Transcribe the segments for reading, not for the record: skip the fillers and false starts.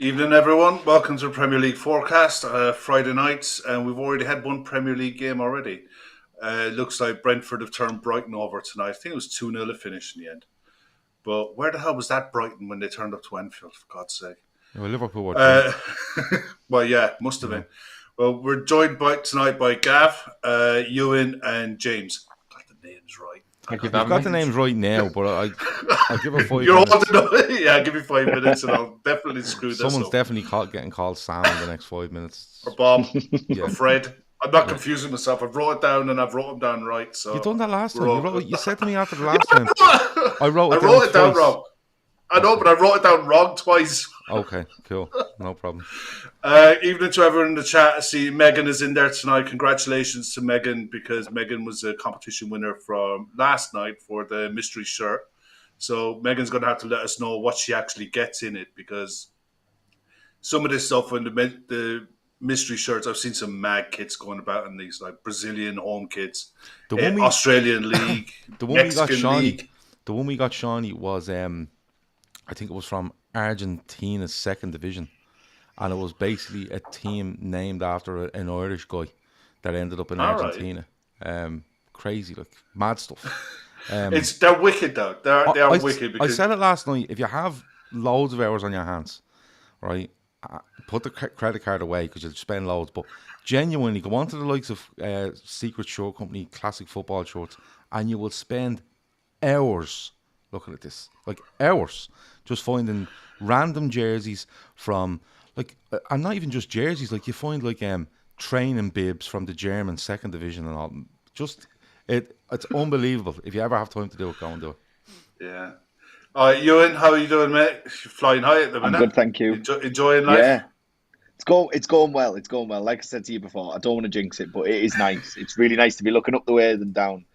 Evening, everyone. Welcome to the Premier League forecast. Friday nights, and we've already had one Premier League game already. It looks like Brentford have turned Brighton over tonight. I think it was 2-0 to finish in the end. But where the hell was that Brighton when they turned up to Anfield, for God's sake? Well, Liverpool were well, yeah, must have been. Well, we're joined tonight by Gav, Euan, and James. Got the names right. You've got the names right now, but I'll give it 5 You're minutes. Yeah, I'll give you 5 minutes and I'll definitely screw this up. Someone's definitely getting called Sam in the next 5 minutes. Or Bob, or Fred. I'm not confusing myself. I've wrote it down and I've wrote them down right. So you done that last time. You said to me after the last time. I wrote it down wrong. I know, but I wrote it down wrong twice. Okay, cool. No problem. Evening to everyone in the chat. I see Megan is in there tonight. Congratulations to Megan, because Megan was a competition winner from last night for the mystery shirt. So Megan's going to have to let us know what she actually gets in it, because some of this stuff in the mystery shirts, I've seen some mad kits going about in these, like Brazilian home kits, Australian League, Mexican League. The one we got, Shawnee, was I think it was from Argentina's second division, and it was basically a team named after an Irish guy that ended up in Argentina. Right. Crazy, like mad stuff. They're wicked though. They are wicked. Because I said it last night. If you have loads of hours on your hands, right, put the credit card away because you'll spend loads. But genuinely, go on to the likes of Secret Shirt Company, Classic Football Shirts, and you will spend hours looking at this, like hours, just finding random jerseys from, like, and not even just jerseys, like you find like training bibs from the German second division and all. Just it's unbelievable. If you ever have time to do it, go and do it. Yeah. Euan, how are you doing, mate? You're flying high at the minute. I'm good, thank you. Enjoying life? Yeah. It's going well. It's going well. Like I said to you before, I don't want to jinx it, but it is nice. It's really nice to be looking up the way than down.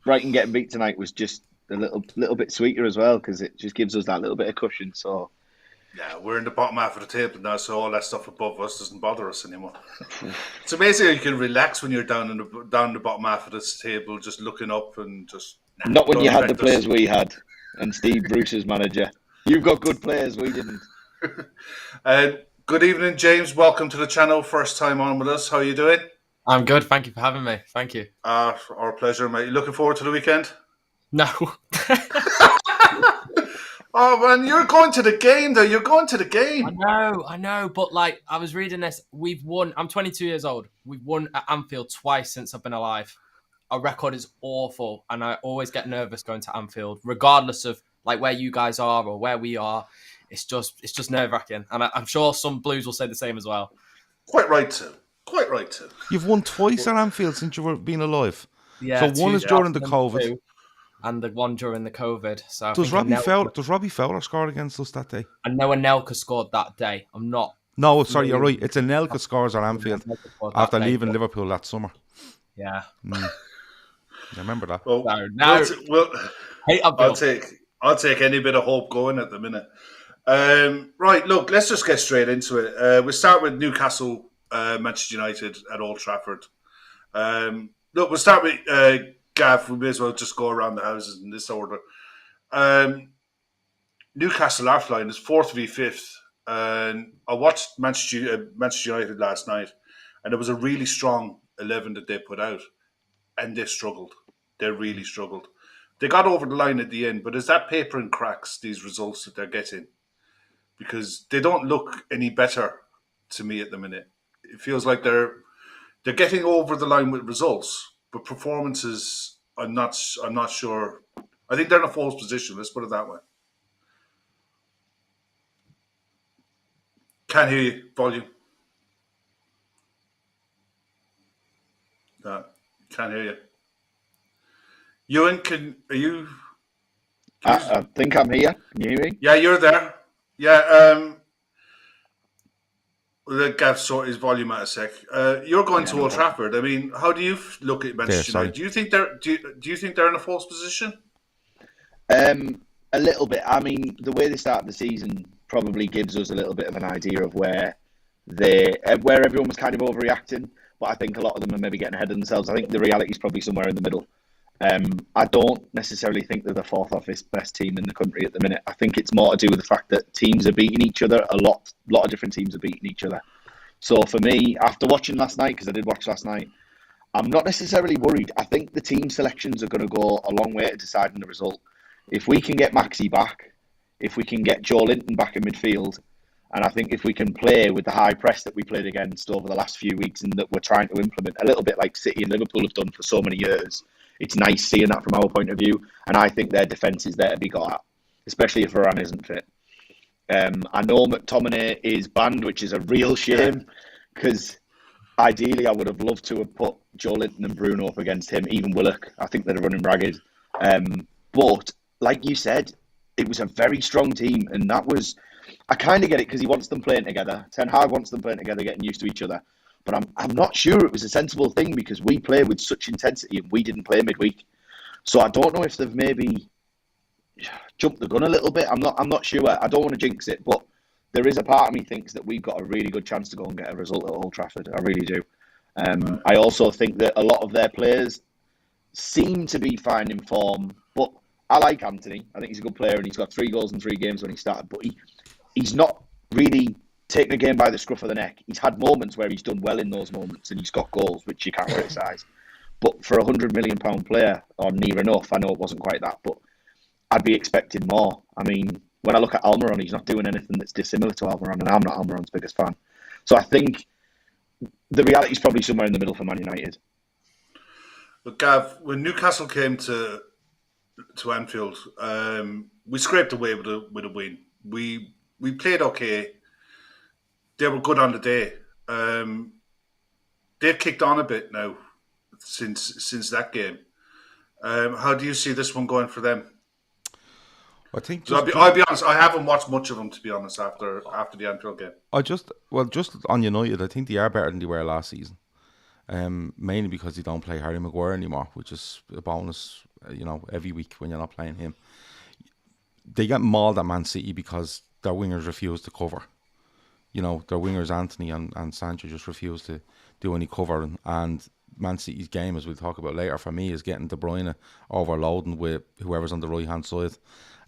Brighton getting beat tonight was just a little bit sweeter as well, because it just gives us that little bit of cushion. So yeah, we're in the bottom half of the table now, so all that stuff above us doesn't bother us anymore. It's amazing how you can relax when you're down the bottom half of this table, just looking up and just. Not when you had the players we had, and Steve Bruce's manager. You've got good players, we didn't. Good evening, James. Welcome to the channel. First time on with us. How are you doing? I'm good. Thank you for having me. Thank you. Our pleasure, mate. You looking forward to the weekend? No. Oh, man, you're going to the game, though. You're going to the game. I know. But, like, I was reading this. We've won. I'm 22 years old. We've won at Anfield twice since I've been alive. Our record is awful, and I always get nervous going to Anfield, regardless of, like, where you guys are or where we are. It's just nerve-wracking. And I'm sure some Blues will say the same as well. Quite right to. You've won twice at Anfield since you've been alive. Yeah. So one is during the COVID. And the one during the COVID. So does Robbie Fowler score against us that day? I know Anelka scored that day. I'm not. No, sorry, you're right. It's Anelka scores at Anfield after leaving Liverpool that summer. Yeah. I remember that. Well, I'll take any bit of hope going at the minute. Right, look, let's just get straight into it. We'll start with Newcastle, Manchester United at Old Trafford. Look, we'll start with Gav. We may as well just go around the houses in this order. Newcastle are flying is 4th v 5th. And I watched Manchester United last night, and it was a really strong 11 that they put out. And they struggled. They really struggled. They got over the line at the end, but is that paper and cracks, these results that they're getting? Because they don't look any better to me at the minute. It feels like they're getting over the line with results, but performances, I'm not sure. I think they're in a false position. Let's put it that way. Can't hear you. Volume. No, can't hear you. Euan, are you? I think I'm here. Can you hear me? Yeah, you're there. Yeah. Let Gav sort his volume out a sec. You're going to Old Trafford. I mean, how do you look at Manchester United? Do you think they're in a false position? A little bit. I mean, the way they started the season probably gives us a little bit of an idea of where everyone was kind of overreacting. But I think a lot of them are maybe getting ahead of themselves. I think the reality is probably somewhere in the middle. I don't necessarily think they're the fourth or fifth best team in the country at the minute. I think it's more to do with the fact that teams are beating each other. A lot of different teams are beating each other. So for me, after watching last night, because I did watch last night, I'm not necessarily worried. I think the team selections are going to go a long way to deciding the result. If we can get Maxi back, if we can get Joe Linton back in midfield, and I think if we can play with the high press that we played against over the last few weeks and that we're trying to implement, a little bit like City and Liverpool have done for so many years, it's nice seeing that from our point of view. And I think their defence is there to be got at, especially if Varane isn't fit. I know McTominay is banned, which is a real shame, because ideally I would have loved to have put Joe Linton and Bruno up against him, even Willock. I think they're running ragged. But like you said, it was a very strong team, and that was... I kind of get it because he wants them playing together. Ten Hag wants them playing together, getting used to each other. But I'm not sure it was a sensible thing because we play with such intensity and we didn't play midweek. So I don't know if they've maybe jumped the gun a little bit. I'm not sure. I don't want to jinx it, but there is a part of me thinks that we've got a really good chance to go and get a result at Old Trafford. I really do. I also think that a lot of their players seem to be finding form, but I like Anthony. I think he's a good player and he's got 3 goals in 3 games when he started, but he's not really taken a game by the scruff of the neck. He's had moments where he's done well in those moments and he's got goals, which you can't criticise. But for £100 million player, or near enough, I know it wasn't quite that, but I'd be expecting more. I mean, when I look at Almiron, he's not doing anything that's dissimilar to Almiron, and I'm not Almiron's biggest fan. So I think the reality is probably somewhere in the middle for Man United. But Gav, when Newcastle came to Anfield, we scraped away with a win. We played okay. They were good on the day. They've kicked on a bit now since that game. How do you see this one going for them? I think I'll be honest. I haven't watched much of them, to be honest, after the Anfield game. just on United, I think they are better than they were last season. Mainly because they don't play Harry Maguire anymore, which is a bonus. Every week when you're not playing him, they get mauled at Man City because their wingers refuse to cover. Their wingers Anthony and Sancho just refuse to do any covering. And Man City's game, as we'll talk about later, for me is getting De Bruyne overloading with whoever's on the right hand side,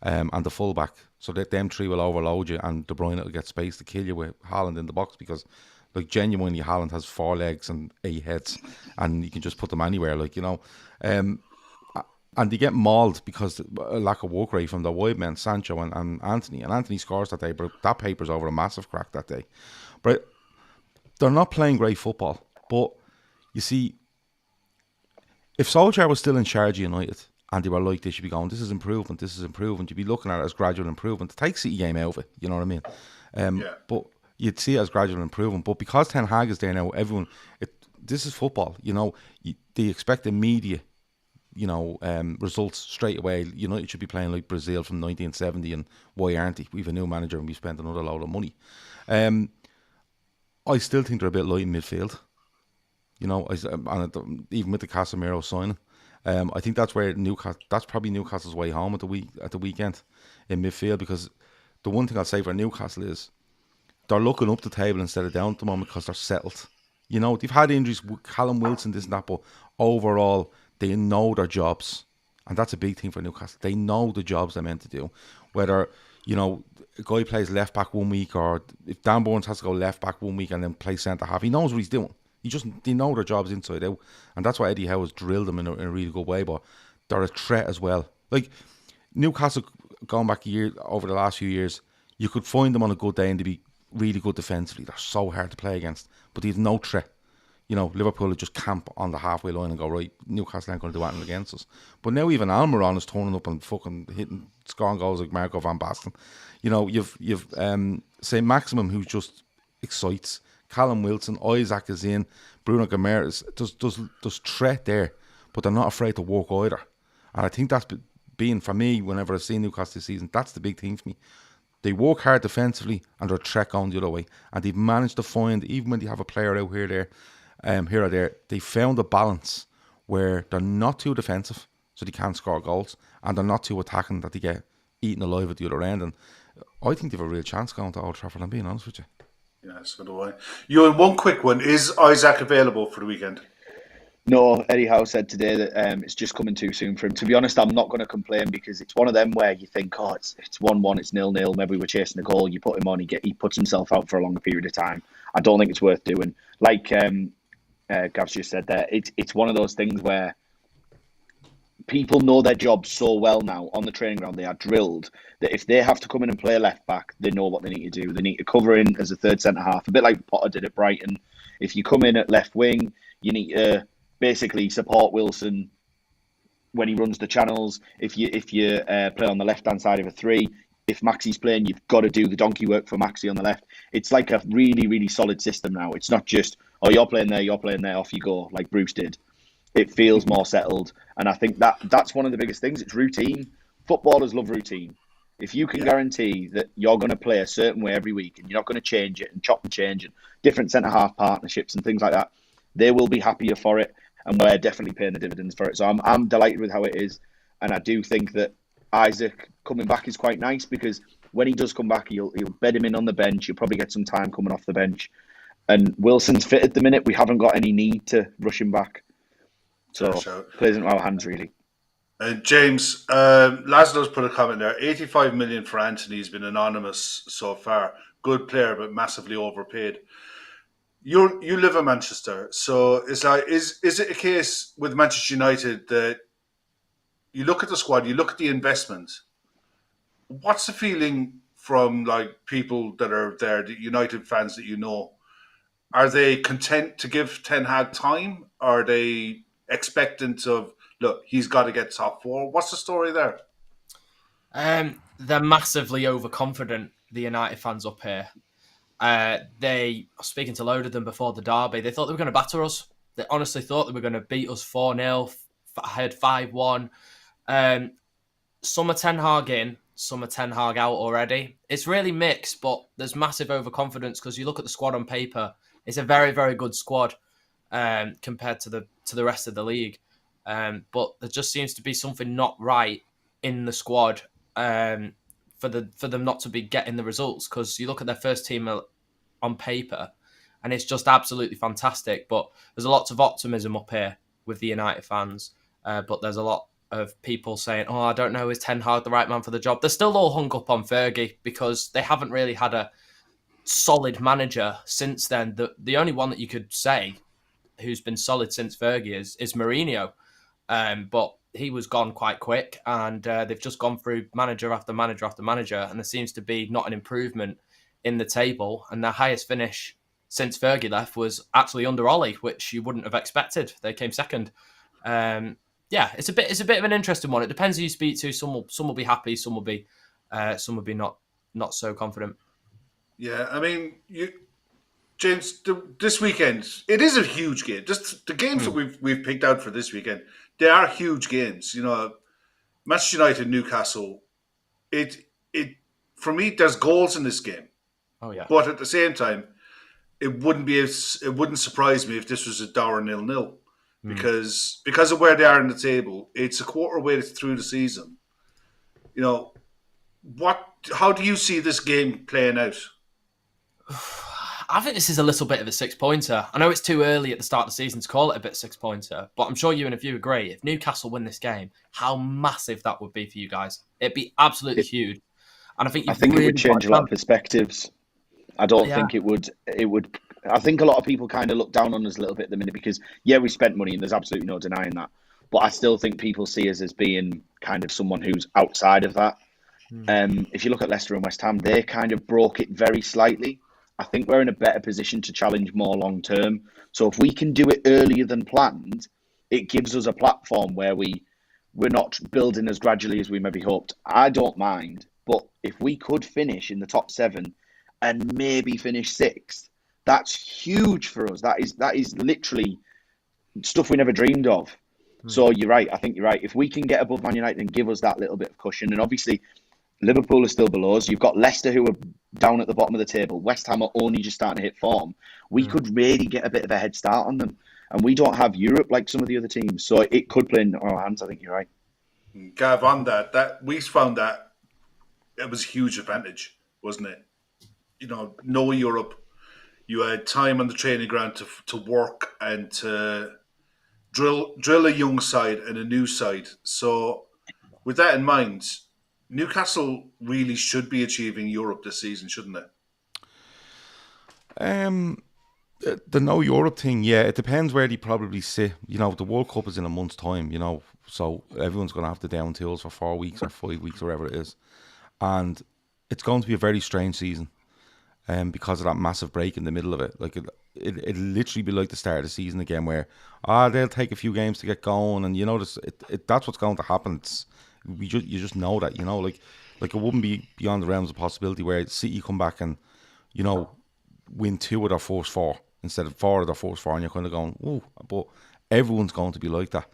and the fullback. So that them 3 will overload you, and De Bruyne will get space to kill you with Haaland in the box because, genuinely, Haaland has 4 legs and 8 heads, and you can just put them anywhere. And they get mauled because of lack of work rate from the wide men, Sancho and Anthony. And Anthony scores that day, but that paper's over a massive crack that day. But they're not playing great football. But you see, if Solskjaer was still in charge of United and they were like, they should be going, this is improvement, you'd be looking at it as gradual improvement. Take City game out of it, you know what I mean? But you'd see it as gradual improvement. But because Ten Hag is there now, this is football. They expect immediate results straight away. United should be playing like Brazil from 1970, and why aren't they? We've a new manager and we spent another load of money. I still think they're a bit light in midfield. Even with the Casemiro signing, I think that's where that's probably Newcastle's way home at the weekend in midfield, because the one thing I'll say for Newcastle is they're looking up the table instead of down at the moment because they're settled. They've had injuries with Callum Wilson, this and that, but overall they know their jobs, and that's a big thing for Newcastle. They know the jobs they're meant to do. Whether a guy plays left back one week, or if Dan Burns has to go left back one week and then play centre half, he knows what he's doing. They know their jobs inside out, and that's why Eddie Howe has drilled them in a really good way. But they're a threat as well. Like Newcastle, going back a year over the last few years, you could find them on a good day and they'd be really good defensively. They're so hard to play against, but they've no threat. Liverpool would just camp on the halfway line and go, right, Newcastle ain't going to do anything against us. But now even Almiron is turning up and fucking scoring goals like Marco van Basten. You've St. Maximum, who just excites. Callum Wilson, Isaac is in, Bruno Guimaraes. There's threat there, but they're not afraid to work either. And I think that's been, for me, whenever I've seen Newcastle this season, that's the big thing for me. They work hard defensively and they're a threat going the other way. And they've managed to find, even when they have a player out here or there, they found a balance where they're not too defensive, so they can't score goals, and they're not too attacking that they get eaten alive at the other end. And I think they've a real chance going to Old Trafford, I'm being honest with you. Yeah, so do I. Euan, one quick one. Is Isaac available for the weekend? No, Eddie Howe said today that it's just coming too soon for him. To be honest, I'm not going to complain because it's one of them where you think, oh, it's 1-1, it's 0-0. Maybe we're chasing a goal. You put him on, he puts himself out for a longer period of time. I don't think it's worth doing. Like Gav's just said there, it's one of those things where people know their job so well now on the training ground. They are drilled that if they have to come in and play left back, they know what they need to do. They need to cover in as a third centre half, a bit like Potter did at Brighton. If you come in at left wing, you need to basically support Wilson when he runs the channels. If you play on the left hand side of a 3, if Maxi's playing, you've got to do the donkey work for Maxi on the left. It's like a really, really solid system now. It's not just, oh, you're playing there, off you go, like Bruce did. It feels more settled, and I think that's one of the biggest things. It's routine. Footballers love routine. If you can guarantee that you're going to play a certain way every week and you're not going to change it and chop and change and different centre half partnerships and things like that, they will be happier for it, and we're definitely paying the dividends for it. So I'm delighted with how it is, and I do think that Isaac coming back is quite nice because when he does come back, he'll bed him in on the bench. He'll probably get some time coming off the bench, and Wilson's fit at the minute. We haven't got any need to rush him back, so plays into our hands really. James, Laszlo's put a comment there. 85 million for Anthony has been anonymous so far. Good player, but massively overpaid. You live in Manchester, so it's like, is it a case with Manchester United that you look at the squad, you look at the investment? What's the feeling from like people that are there, the United fans that you know? Are they content to give Ten Hag time? Are they expectant of, look, he's got to get top 4? What's the story there? They're massively overconfident, the United fans up here. They, speaking to a load of them before the derby, they thought they were going to batter us. They honestly thought they were going to beat us 4-0, ahead 5-1. Some are Ten Hag in, some are Ten Hag out already. It's really mixed, but there's massive overconfidence because you look at the squad on paper, it's a very, very good squad compared to the rest of the league. But there just seems to be something not right in the squad for them not to be getting the results, because you look at their first team on paper and it's just absolutely fantastic. But there's a lot of optimism up here with the United fans. But there's a lot of people saying, oh, I don't know, is Ten Hag the right man for the job? They're still all hung up on Fergie because they haven't really had a solid manager since then. The only one that you could say who's been solid since Fergie is Mourinho. But he was gone quite quick, and they've just gone through manager after manager after manager, and there seems to be not an improvement in the table. And their highest finish since Fergie left was actually under Ollie, which you wouldn't have expected. They came second. It's a bit of an interesting one. It depends who you speak to. Some will be happy, some will be not so confident. Yeah, I mean, James, this weekend, it is a huge game. Just the games that we've picked out for this weekend, they are huge games. You know, Manchester United, Newcastle. It for me, there's goals in this game. Oh yeah. But at the same time, it wouldn't surprise me if this was a dour 0-0 because of where they are in the table. It's a quarter way through the season. You know, how do you see this game playing out? I think this is a little bit of a 6-pointer. I know it's too early at the start of the season to call it a bit 6-pointer, but I'm sure you and if you agree, if Newcastle win this game, how massive that would be for you guys. It'd be absolutely huge. And I think it would change a lot of perspectives. I don't think it would. I think a lot of people kind of look down on us a little bit at the minute because, we spent money and there's absolutely no denying that. But I still think people see us as being kind of someone who's outside of that. If you look at Leicester and West Ham, they kind of broke it very slightly. I think we're in a better position to challenge more long term. So if we can do it earlier than planned, it gives us a platform where we're not building as gradually as we maybe hoped. I don't mind, but if we could finish in the top 7 and maybe finish 6th, that's huge for us. That is literally stuff we never dreamed of. So you're right. I think you're right. If we can get above Man United and give us that little bit of cushion, and obviously Liverpool is still below us. You've got Leicester who are down at the bottom of the table. West Ham are only just starting to hit form. We could really get a bit of a head start on them. And we don't have Europe like some of the other teams. So it could play in our hands. I think you're right. Gav, on that we found that it was a huge advantage, wasn't it? You know, no Europe. You had time on the training ground to work and to drill a young side and a new side. So, with that in mind, Newcastle really should be achieving Europe this season, shouldn't they? The no Europe thing, yeah, it depends where they probably sit. The World Cup is in a month's time, so everyone's going to have the down tools for 4 weeks or 5 weeks, or whatever it is. And it's going to be a very strange season because of that massive break in the middle of it. Like, it'll literally be like the start of the season again where, they'll take a few games to get going. And, that's what's going to happen. You just know that, like it wouldn't be beyond the realms of possibility where City come back and, win 2 of their first 4 instead of 4 of their first 4, and you're kind of going, ooh, but everyone's going to be like that.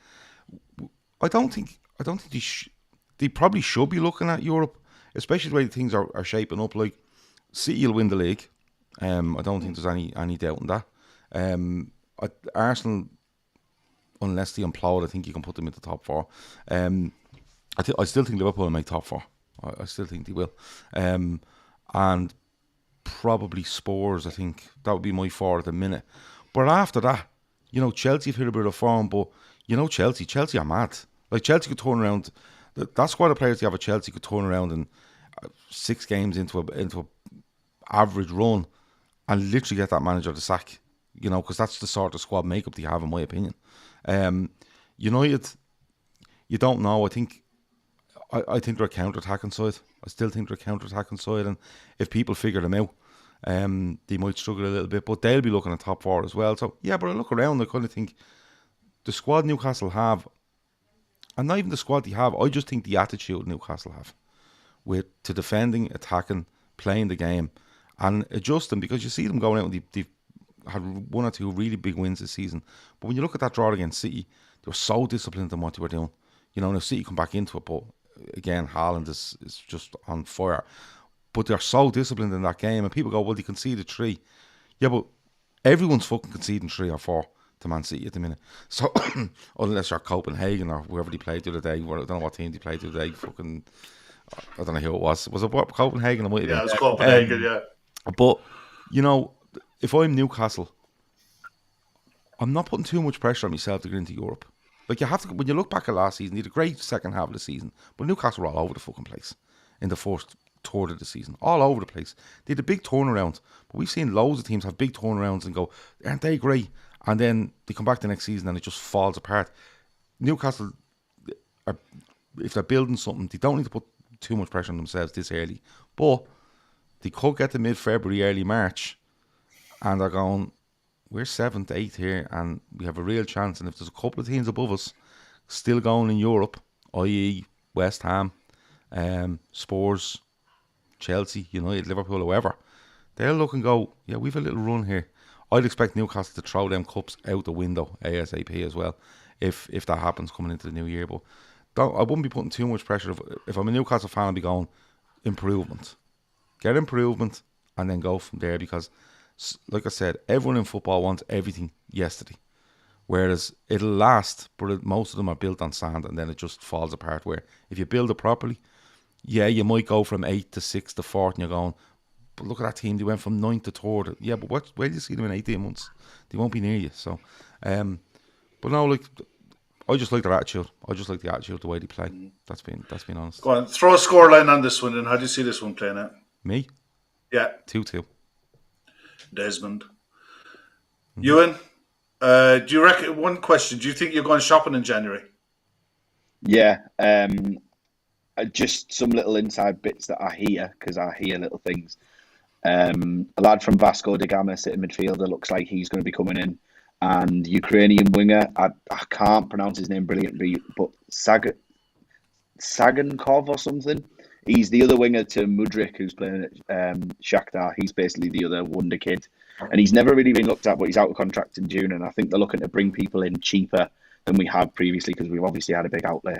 I don't think they probably should be looking at Europe, especially the way things are shaping up. Like, City will win the league. I don't think there's any doubt in that. Arsenal, unless they implode, I think you can put them in the top 4. I still think Liverpool will make top 4. I still think they will. And probably Spurs, I think that would be my 4 at the minute. But after that, Chelsea have hit a bit of form, but Chelsea are mad. Like, Chelsea could turn around. That squad of players they have at Chelsea could turn around in 6 games into a average run and literally get that manager the sack. Because that's the sort of squad makeup they have, in my opinion. United, you don't know. I think they're a counter-attacking side. I still think they're a counter-attacking side, and if people figure them out, they might struggle a little bit, but they'll be looking at top 4 as well. So, yeah, but I look around, I kind of think the squad Newcastle have, and not even the squad they have, I just think the attitude Newcastle have to defending, attacking, playing the game, and adjusting, because you see them going out and they've had 1 or 2 really big wins this season. But when you look at that draw against City, they were so disciplined in what they were doing. Now City come back into it, but again, Haaland is just on fire. But they're so disciplined in that game, and people go, well, they conceded 3. Yeah, but everyone's fucking conceding 3 or 4 to Man City at the minute. So, unless you're Copenhagen or whoever they played the other day, I don't know what team they played the other day, I don't know who it was. Was it Copenhagen? Yeah, it was Copenhagen, yeah. But, if I'm Newcastle, I'm not putting too much pressure on myself to get into Europe. Like, you have to, when you look back at last season, you had a great second half of the season, but Newcastle were all over the fucking place in the first third of the season. All over the place. They had a big turnaround, but we've seen loads of teams have big turnarounds and go, aren't they great? And then they come back the next season and it just falls apart. Newcastle, if they're building something, they don't need to put too much pressure on themselves this early. But they could get to mid-February, early March, and they're going, we're 7th, 8th here, and we have a real chance. And if there's a couple of teams above us still going in Europe, i.e. West Ham, Spurs, Chelsea, United, Liverpool, whoever, they'll look and go, yeah, we've a little run here. I'd expect Newcastle to throw them cups out the window ASAP as well, if that happens coming into the new year. But I wouldn't be putting too much pressure. If I'm a Newcastle fan, I'd be going, improvement. Get improvement and then go from there, because, like I said, everyone in football wants everything yesterday. Whereas it'll last, but most of them are built on sand, and then it just falls apart. Where if you build it properly, yeah, you might go from 8th to 6th to 4th, and you're going, but look at that team, they went from 9th to 3rd. Yeah, but where do you see them in 18 months? They won't be near you. So, but no, like, I just like their attitude. I just like the attitude, the way they play. That's been honest. Go on, throw a scoreline on this one, and how do you see this one playing out? Me? Yeah. 2-2. Desmond. Euan, do you reckon, one question, do you think you're going shopping in January? Yeah. Just some little inside bits that I hear, because I hear little things. A lad from Vasco da Gama, sitting midfielder, looks like he's going to be coming in. And Ukrainian winger, I can't pronounce his name brilliantly, but Sagankov or something. He's the other winger to Mudryk, who's playing at Shakhtar. He's basically the other wonder kid. And he's never really been looked at, but he's out of contract in June. And I think they're looking to bring people in cheaper than we have previously, because we've obviously had a big outlay.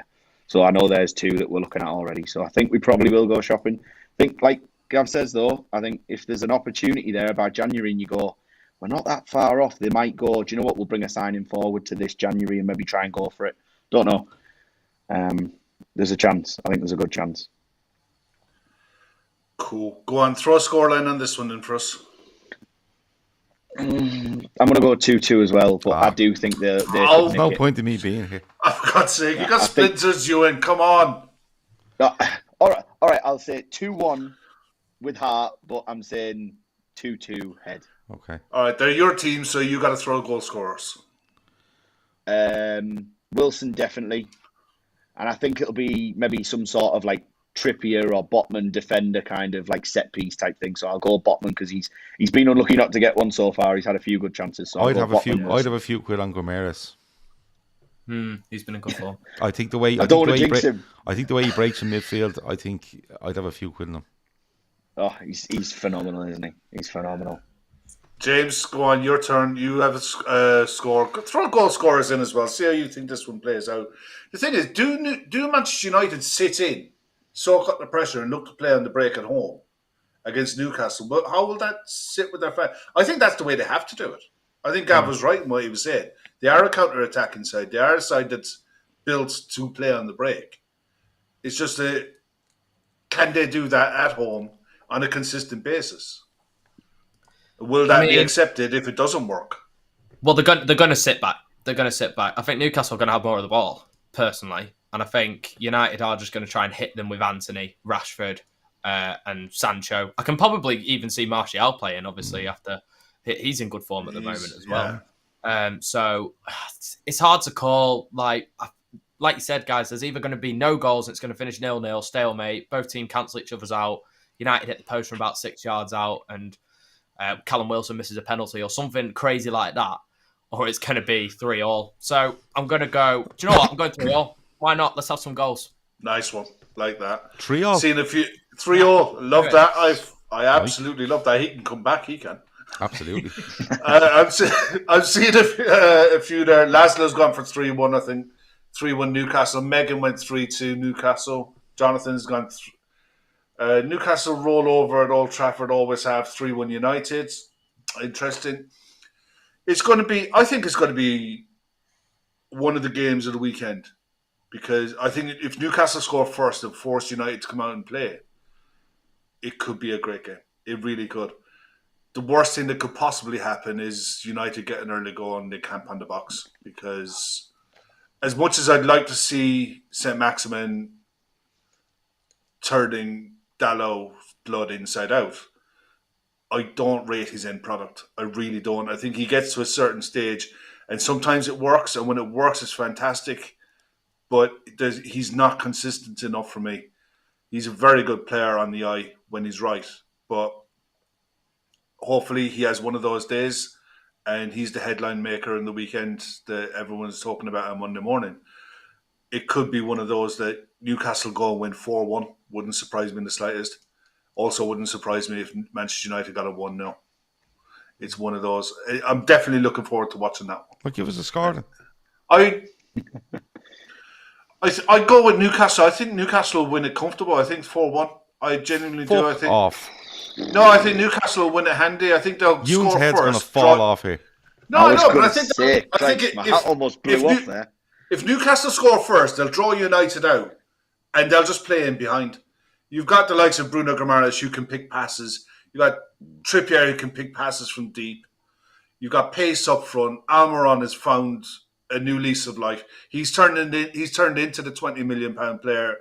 So I know there's 2 that we're looking at already. So I think we probably will go shopping. I think, like Gav says, though, I think if there's an opportunity there by January and you go, we're not that far off, they might go, do you know what, we'll bring a signing forward to this January and maybe try and go for it. Don't know. There's a chance. I think there's a good chance. Cool. Go on, throw a scoreline on this one then for us. I'm going to go 2-2 as well, but I do think they Oh, could There's nick no it. point in me being here. For God's sake, you got I think- splinters, Euan. Come on. All right. I'll say 2-1 with heart, but I'm saying 2-2 head. Okay. All right, they're your team, so you got to throw goal scorers. Wilson definitely, and I think it'll be maybe some sort of like Trippier or Botman defender kind of like set piece type thing. So I'll go Botman because he's been unlucky not to get one so far. He's had a few good chances. So I'd have a few quid on Gomeres. He's been in good form. I think the way I don't want to jinx him. I think the way he breaks in midfield, I think I'd have a few quid on him. Oh, he's phenomenal, isn't he? He's phenomenal. James, go on, your turn. You have a score. Throw goal scorers in as well. See how you think this one plays out. The thing is, do Manchester United sit in, soak up the pressure, and look to play on the break at home against Newcastle? But how will that sit with their fans? I think that's the way they have to do it. I think Gav was right in what he was saying. They are a counter-attacking side. They are a side that's built to play on the break. It's just can they do that at home on a consistent basis? Will that be accepted if it doesn't work? Well, they're going to sit back. They're going to sit back. I think Newcastle are going to have more of the ball, personally. And I think United are just going to try and hit them with Anthony, Rashford, and Sancho. I can probably even see Martial playing, obviously, after he's in good form at the moment as well. So it's hard to call. Like you said, guys, there's either going to be no goals and it's going to finish 0-0, stalemate. Both teams cancel each other's out. United hit the post from about 6 yards out and Callum Wilson misses a penalty or something crazy like that. Or it's going to be 3-3. So I'm going to go, do you know what? I'm going 3-3. Why not? Let's have some goals. Nice one. Like that. 3-3. Seen a few 3-3. Love that. I absolutely love that. He can come back. He can. Absolutely. I've seen a few there. Laszlo's gone for 3-1, I think. 3-1 Newcastle. Megan went 3-2 Newcastle. Jonathan's gone. Newcastle roll over at Old Trafford. Always have 3-1 United. Interesting. It's going to be. I think it's going to be one of the games of the weekend because I think if Newcastle score first and force United to come out and play, it could be a great game. It really could. The worst thing that could possibly happen is United get an early goal and they camp on the box because as much as I'd like to see St. Maximin turning Dallow's blood inside out, I don't rate his end product. I really don't. I think he gets to a certain stage and sometimes it works, and when it works it's fantastic, but he's not consistent enough for me. He's a very good player on the eye when he's right, but hopefully he has one of those days and he's the headline maker in the weekend that everyone's talking about on Monday morning. It could be one of those that Newcastle go and win 4-1. Wouldn't surprise me in the slightest. Also wouldn't surprise me if Manchester United got a 1-0. It's one of those. I'm definitely looking forward to watching that one. Well, give us a score then. I go with Newcastle. I think Newcastle will win it comfortable. I think 4-1. I genuinely do. I think. Off. No, I think Newcastle will win it handy. I think they'll Ewan's score head's first. going to fall off here. No, but I think my hat almost blew off there. If Newcastle score first, they'll draw United out, and they'll just play in behind. You've got the likes of Bruno Guimaraes who can pick passes. You've got Trippier who can pick passes from deep. You've got pace up front. Almiron has found a new lease of life. He's turned into the £20 million player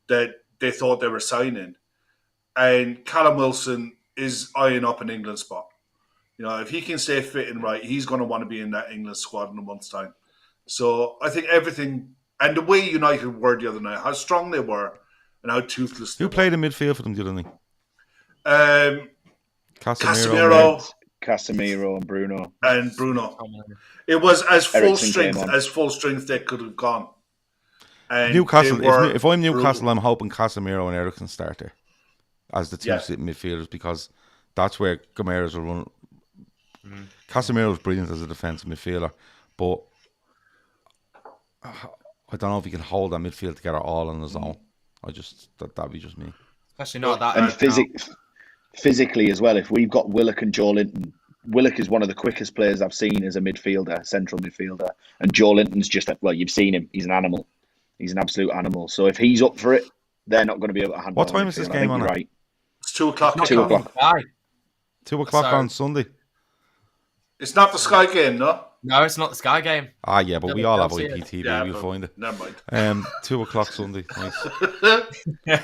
that they thought they were signing. And Callum Wilson is eyeing up an England spot. You know, if he can stay fit and right, he's going to want to be in that England squad in a month's time. So I think everything, and the way United were the other night, how strong they were and how toothless they were. Who played in midfield for them the other night? Casemiro and Bruno. It was as full strength they could have gone. And Newcastle. If I'm Newcastle, I'm hoping Casemiro and Eriksen start there as the two sitting midfielders because that's where Gomeres will run. Casemiro's brilliant as a defensive midfielder, but I don't know if he can hold that midfield together all on his own. That'd be just me. Especially not that. And physically as well, if we've got Willock and Joe Linton, Willock is one of the quickest players I've seen as a midfielder, central midfielder, and Joe Linton's just you've seen him. He's an animal. He's an absolute animal. So if he's up for it, they're not going to be able to handle. What time is this game on? Right. It's 2:00. 2:00. 2:00 on Sunday. It's not the Sky game, no? No, it's not the Sky game. Ah, yeah, but we all have IPTV. Yeah, We'll but find it. never mind. 2:00 Sunday. Nice.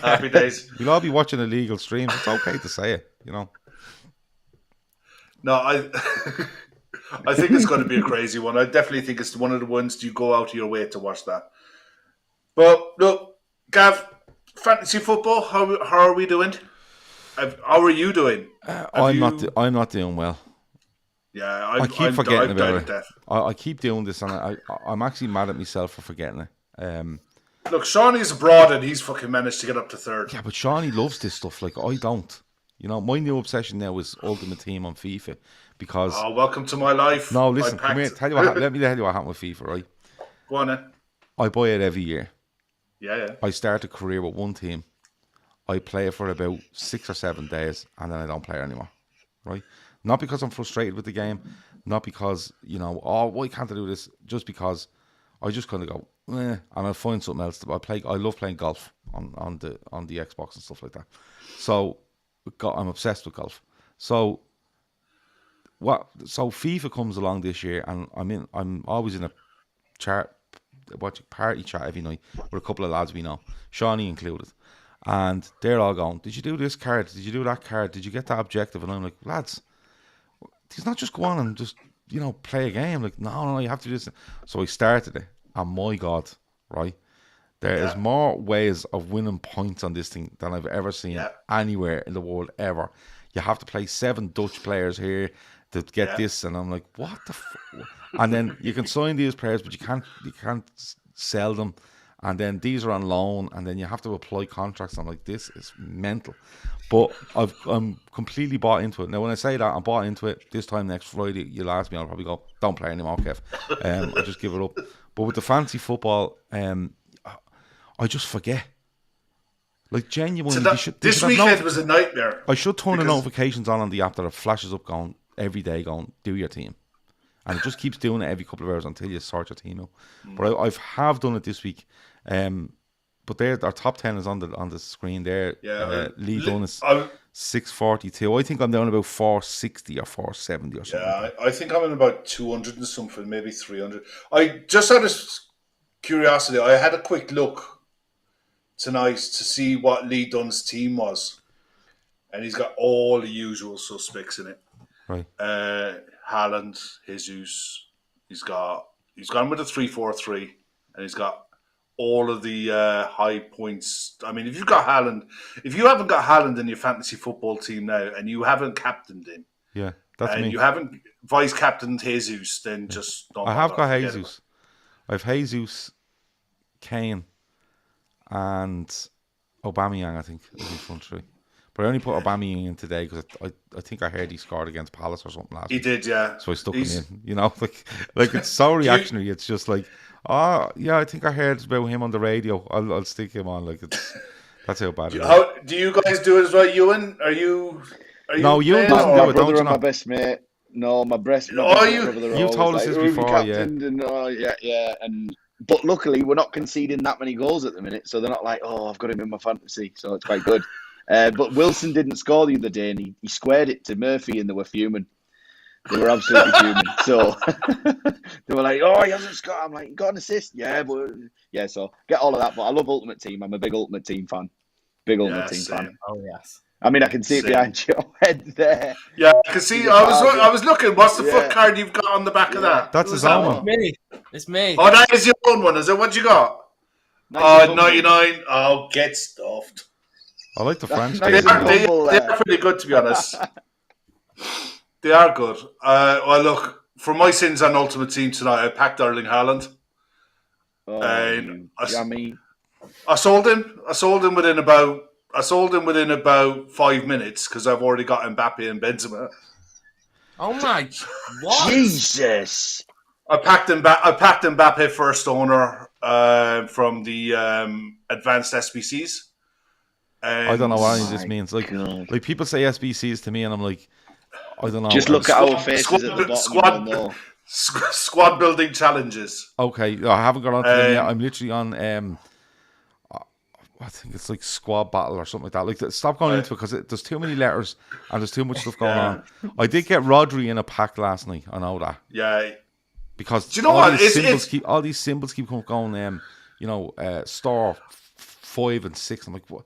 Happy days. We'll all be watching illegal streams. It's okay to say it, you know. No, I think it's going to be a crazy one. I definitely think it's one of the ones you go out of your way to watch that. But look, Gav, fantasy football. How are we doing? How are you doing? I'm not doing well. Yeah, I keep forgetting I've about it. I keep doing this, and I'm actually mad at myself for forgetting it. Look, Shawnee's abroad, and he's fucking managed to get up to third. Yeah, but Shawnee loves this stuff. Like, I don't. You know, my new obsession now is Ultimate Team on FIFA because. Oh, welcome to my life. No, listen, come here. Tell you what. Let me tell you what happened with FIFA, right? Go on, then. I buy it every year. Yeah. I start a career with one team. I play it for about 6 or 7 days, and then I don't play it anymore. Right? Not because I'm frustrated with the game, not because, you know, oh, why can't I do this? Just because I just kind of go, and I find something else. I love playing golf on the Xbox and stuff like that. So I'm obsessed with golf. So FIFA comes along this year, and I'm always in a party chat every night with a couple of lads we know, Shawnee included. And they're all going, did you do this card? Did you do that card? Did you get that objective? And I'm like, lads, he's not just go on and just, you know, play a game. Like, no, you have to do this. So I started it. And my God, right? There is more ways of winning points on this thing than I've ever seen anywhere in the world ever. You have to play 7 Dutch players here to get this. And I'm like, what the And then you can sign these players, but you can't sell them. And then these are on loan, and then you have to apply contracts. I'm like, this is mental. But I'm completely bought into it. Now, when I say that, I'm bought into it. This time next Friday, you'll ask me, I'll probably go, don't play anymore, Kev. I just give it up. But with the fantasy football, I just forget. Like, genuinely, this weekend was a nightmare. I should turn the notifications on the app that it flashes up going every day going, do your team. And it just keeps doing it every couple of hours until you sort your team out. But I have done it this week. But our top 10 is on the screen there. Yeah, Lee Dunn is 642. I think I'm down about 460 or 470 or something. Yeah, I think I'm in about 200 and something, maybe 300. I just out of curiosity, I had a quick look tonight to see what Lee Dunn's team was, and he's got all the usual suspects in it. Right. Haaland, Jesus. He's gone with a 3-4-3, and he's got all of the high points. I mean, if you haven't got Haaland in your fantasy football team now, and you haven't captained him, that's me. You haven't vice captained Jesus, then just don't. I have got Jesus. I have Jesus, Kane, and Aubameyang, I think, is in front three. But I only put Aubameyang in today because I think I heard he scored against Palace or something last week. He did, yeah. So I stuck him in. You know, like it's so reactionary. It's just like, oh yeah, I think I heard about him on the radio. I'll stick him on. Like that's how bad it is. Do you guys do it as well, Euan? Are you? No, Euan doesn't do it. Don't you know? My best mate. No, my best. You've told us this before, yeah. And, but luckily, we're not conceding that many goals at the minute, so they're not like, oh, I've got him in my fantasy, so it's quite good. But Wilson didn't score the other day, and he squared it to Murphy, and they were fuming. They were absolutely fuming. So they were like, "Oh, he hasn't scored." I'm like, "Got an assist, yeah, but yeah." So get all of that. But I love Ultimate Team. I'm a big Ultimate Team fan. Fan. Oh yes. I mean, I can see it behind your head there. Yeah, I can see. I was looking. What's the foot card you've got on the back of that? That's his own one. It's me. Oh, that is your own one, is it? What you got? 99. Oh, get stuffed. I like the French. They are pretty good, to be honest. They are good. Well, look, for my sins on Ultimate Team tonight, I packed Erling Haaland. I sold him. I sold him within about 5 minutes because I've already got Mbappe and Benzema. Oh my! What? Jesus! I packed Mbappe first owner from the advanced SBCs. I don't know what any of this means. Like people say SBCs to me, and I'm like, I don't know. Just look at our faces at the bottom. Squad building challenges. Okay, I haven't got on to them yet. I'm literally on I think it's like squad battle or something like that. Like, stop going into it because there's too many letters and there's too much stuff going on. I did get Rodri in a pack last night. I know that. Yeah. Because do you know what? All these symbols keep going. Star 5 and 6. I'm like, what?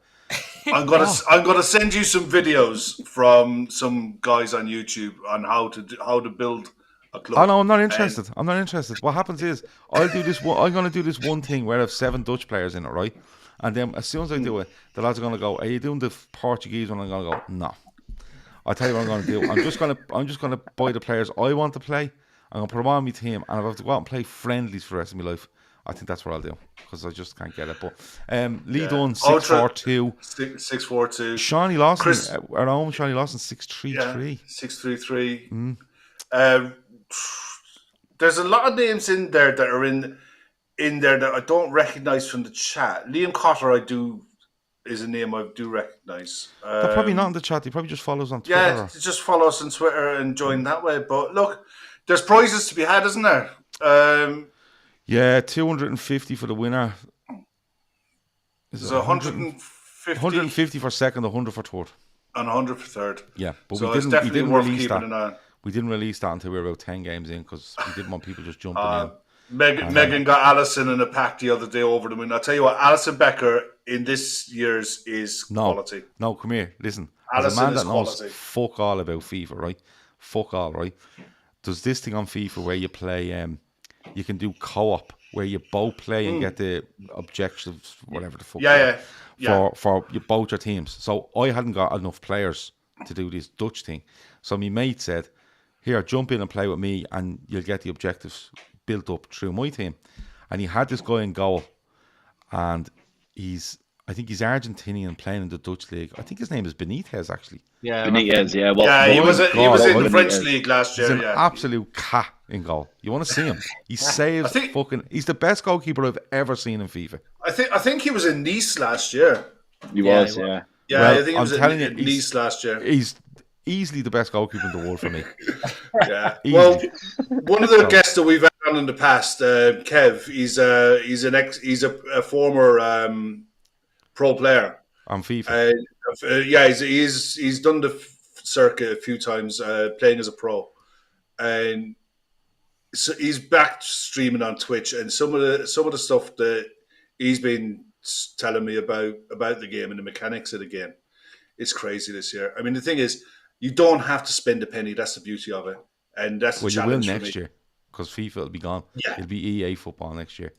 I'm gonna send you some videos from some guys on YouTube on how to build a club. Oh no, I'm not interested. What happens is I'm gonna do this one thing where I have 7 Dutch players in it, right? And then as soon as I do it, the lads are gonna go, "Are you doing the Portuguese one?" I'm gonna go, "No." I'll tell you what I'm gonna do. I'm just gonna buy the players I want to play. I'm gonna put them on my team, and if I have to go out and play friendlies for the rest of my life, I think that's what I'll do because I just can't get it. But lead on 6-4-2, 6-4-2. Shawnee Lawson, our own Shawnee Lawson 6-3-3, 6-3-3. There's a lot of names in there that are in there that I don't recognise from the chat. Liam Cotter, is a name I do recognise. They're probably not in the chat. He probably just follows on Twitter. Yeah, just follow us on Twitter and join that way. But look, there's prizes to be had, isn't there? Yeah, 250 for the winner. There's 150 for second, 100 for third. And 100 for third. Yeah, but so we didn't release that. We didn't release that until we were about 10 games in because we didn't want people just jumping in. Megan got Allison in a pack the other day over the win. I'll tell you what, Alison Becker in this year's is quality. No, come here. Listen. Alison as a man that quality. knows fuck all about FIFA, right? Fuck all, right? There's this thing on FIFA where you play, you can do co-op where you both play and get the objectives, whatever the fuck. For both your teams. So I hadn't got enough players to do this Dutch thing. So my mate said, here, jump in and play with me and you'll get the objectives built up through my team. And he had this guy in goal and I think he's Argentinian playing in the Dutch league. I think his name is Benitez actually. Yeah, Benitez, yeah. Well, he was in the French league last year. He's an absolute cat in goal. You want to see him? He saves he's the best goalkeeper I've ever seen in FIFA. I think he was in Nice last year. He was. Yeah, well, I think he was in Nice last year. He's easily the best goalkeeper in the world for me. Yeah. Well, one of the guests that we've had on in the past, Kev, he's a former pro player on FIFA. He's done the circuit a few times playing as a pro, and so he's back streaming on Twitch. And some of the stuff that he's been telling me about the game and the mechanics of the game, it's crazy this year. I mean, the thing is, you don't have to spend a penny. That's the beauty of it, and that's the challenge. You will next year because FIFA will be gone. Yeah. It'll be EA football next year,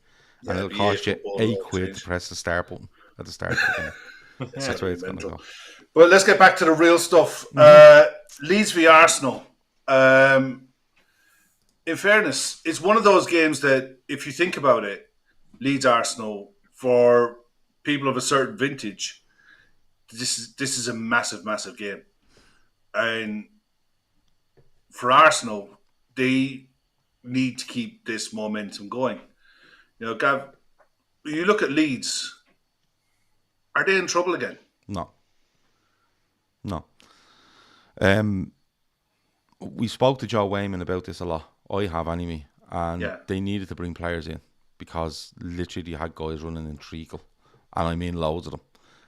and it'll cost you £8 to press the start button at the start of the game. That's the way it's going to go. But let's get back to the real stuff. Leeds v Arsenal. In fairness, it's one of those games that, if you think about it, Leeds Arsenal, for people of a certain vintage, this is a massive, massive game. And for Arsenal, they need to keep this momentum going. You know, Gav, you look at Leeds, are they in trouble again? No. We spoke to Joe Wayman about this a lot. I have anyway. And they needed to bring players in because literally they had guys running in treacle. And I mean loads of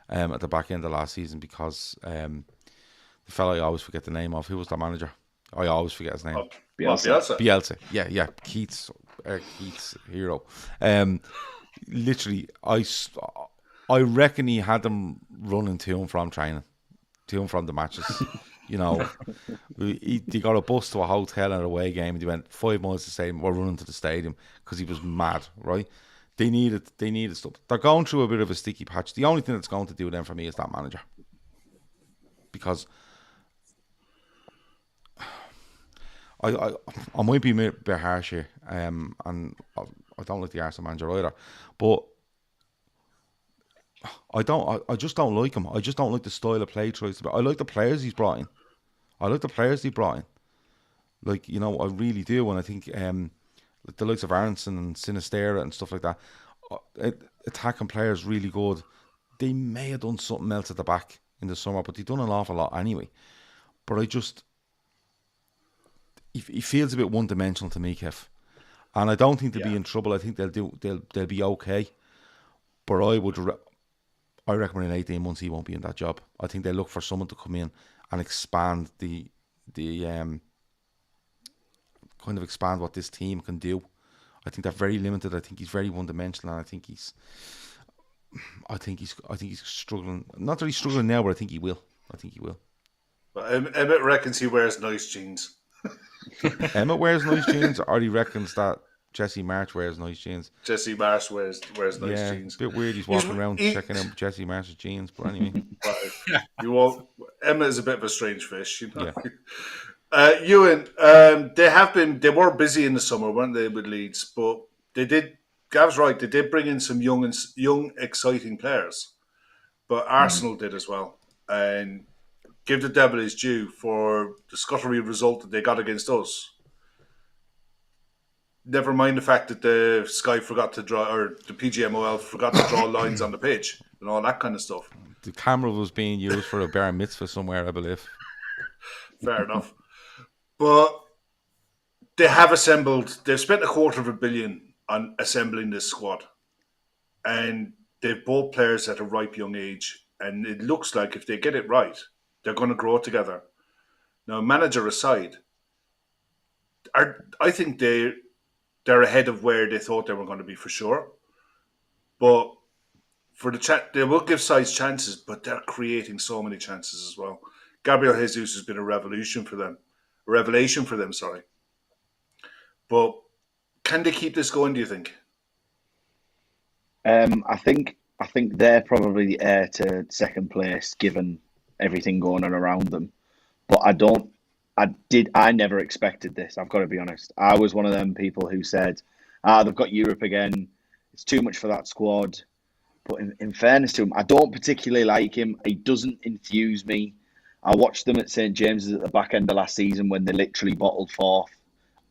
them at the back end of last season because the fella I always forget the name of, who was the manager? I always forget his name. Bielsa. Yeah. Keith's hero. Literally, I reckon he had them running to and from training, to and from the matches. You know, he got a bus to a hotel and a away game, and he went 5 miles to stadium. We're running to the stadium because he was mad, right? They needed stuff. They're going through a bit of a sticky patch. The only thing that's going to do them for me is that manager, because I might be a bit harsh here, and I don't like the Arsenal manager either, but I just don't like him. I just don't like the style of play tries to. I like the players he's brought in. Like, you know, I really do. And I think like the likes of Aronson and Sinistera and stuff like that, attacking players really good. They may have done something else at the back in the summer, but they've done an awful lot anyway. But he feels a bit one-dimensional to me, Kev. And I don't think they'll be in trouble. I think they'll be okay. But I reckon in 18 months he won't be in that job. I think they look for someone to come in and expand the kind of expand what this team can do. I think they're very limited. I think he's very one dimensional, and I think he's struggling. Not that he's struggling now, but I think he will. But Emmett reckons he wears nice jeans. Emmett wears nice jeans, or he reckons that Jesse March wears nice jeans. Jesse Marsh wears nice jeans. A bit weird. He's walking around checking out Jesse Marsh's jeans, but anyway. Emmett is a bit of a strange fish, you know. Yeah. Euan, they were busy in the summer, weren't they, with Leeds? But they did. Gav's right. They did bring in some young, exciting players. But Arsenal did as well, and give the devil his due for the scuttery result that they got against us. Never mind the fact that the Sky forgot to draw, or the PGMOL forgot to draw lines on the pitch and all that kind of stuff. The camera was being used for a bar mitzvah somewhere, I believe. Fair enough. But they have assembled, they've spent $250 million on assembling this squad. And they've both players at a ripe young age. And it looks like if they get it right, they're going to grow together. Now, manager aside, I think they're ahead of where they thought they were going to be for sure. But for the they will give sides chances, but they're creating so many chances as well. Gabriel Jesus has been a revelation for them. But can they keep this going, do you think? I think they're probably the heir to second place, given everything going on around them. But I never expected this. I've got to be honest. I was one of them people who said, they've got Europe again. It's too much for that squad. But in fairness to him, I don't particularly like him. He doesn't enthuse me. I watched them at St. James's at the back end of last season when they literally bottled fourth,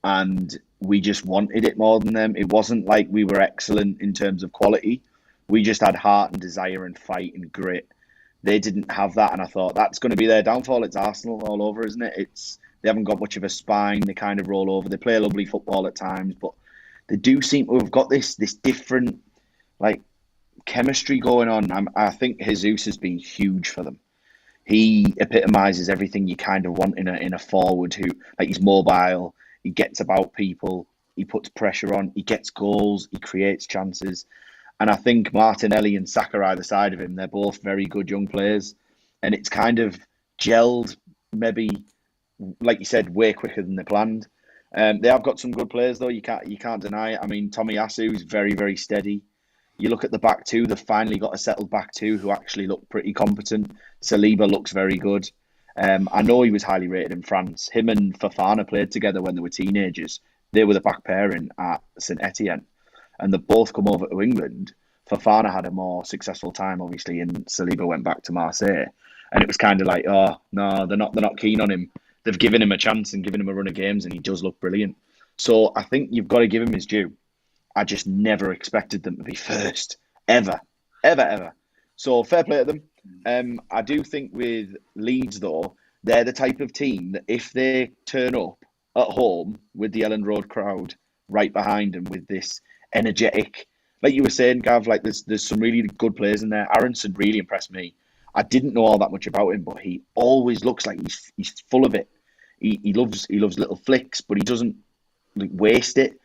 and we just wanted it more than them. It wasn't like we were excellent in terms of quality. We just had heart and desire and fight and grit. They didn't have that, and I thought that's going to be their downfall. It's Arsenal all over, isn't it? They haven't got much of a spine. They kind of roll over. They play lovely football at times, but they do seem to have got this different chemistry going on. I think Jesus has been huge for them. He epitomises everything you kind of want in a forward who, he's mobile, he gets about people, he puts pressure on, he gets goals, he creates chances. And I think Martinelli and Saka either side of him, they're both very good young players. And it's kind of gelled, maybe, like you said, way quicker than they planned. They have got some good players, though. You can't deny it. I mean, Tomiyasu is very, very steady. You look at the back two, they've finally got a settled back two who actually look pretty competent. Saliba looks very good. I know he was highly rated in France. Him and Fofana played together when they were teenagers. They were the back pairing at St Etienne. And they both come over to England. Fofana had a more successful time, obviously, and Saliba went back to Marseille. And it was kind of like, oh, no, they're not keen on him. They've given him a chance and given him a run of games, and he does look brilliant. So I think you've got to give him his due. I just never expected them to be first, ever. So fair play to them. I do think with Leeds, though, they're the type of team that if they turn up at home with the Ellen Road crowd right behind them with this energetic, like you were saying, Gav, there's some really good players in there. Aronson really impressed me. I didn't know all that much about him, but he always looks like he's full of it. He loves little flicks, but he doesn't waste it.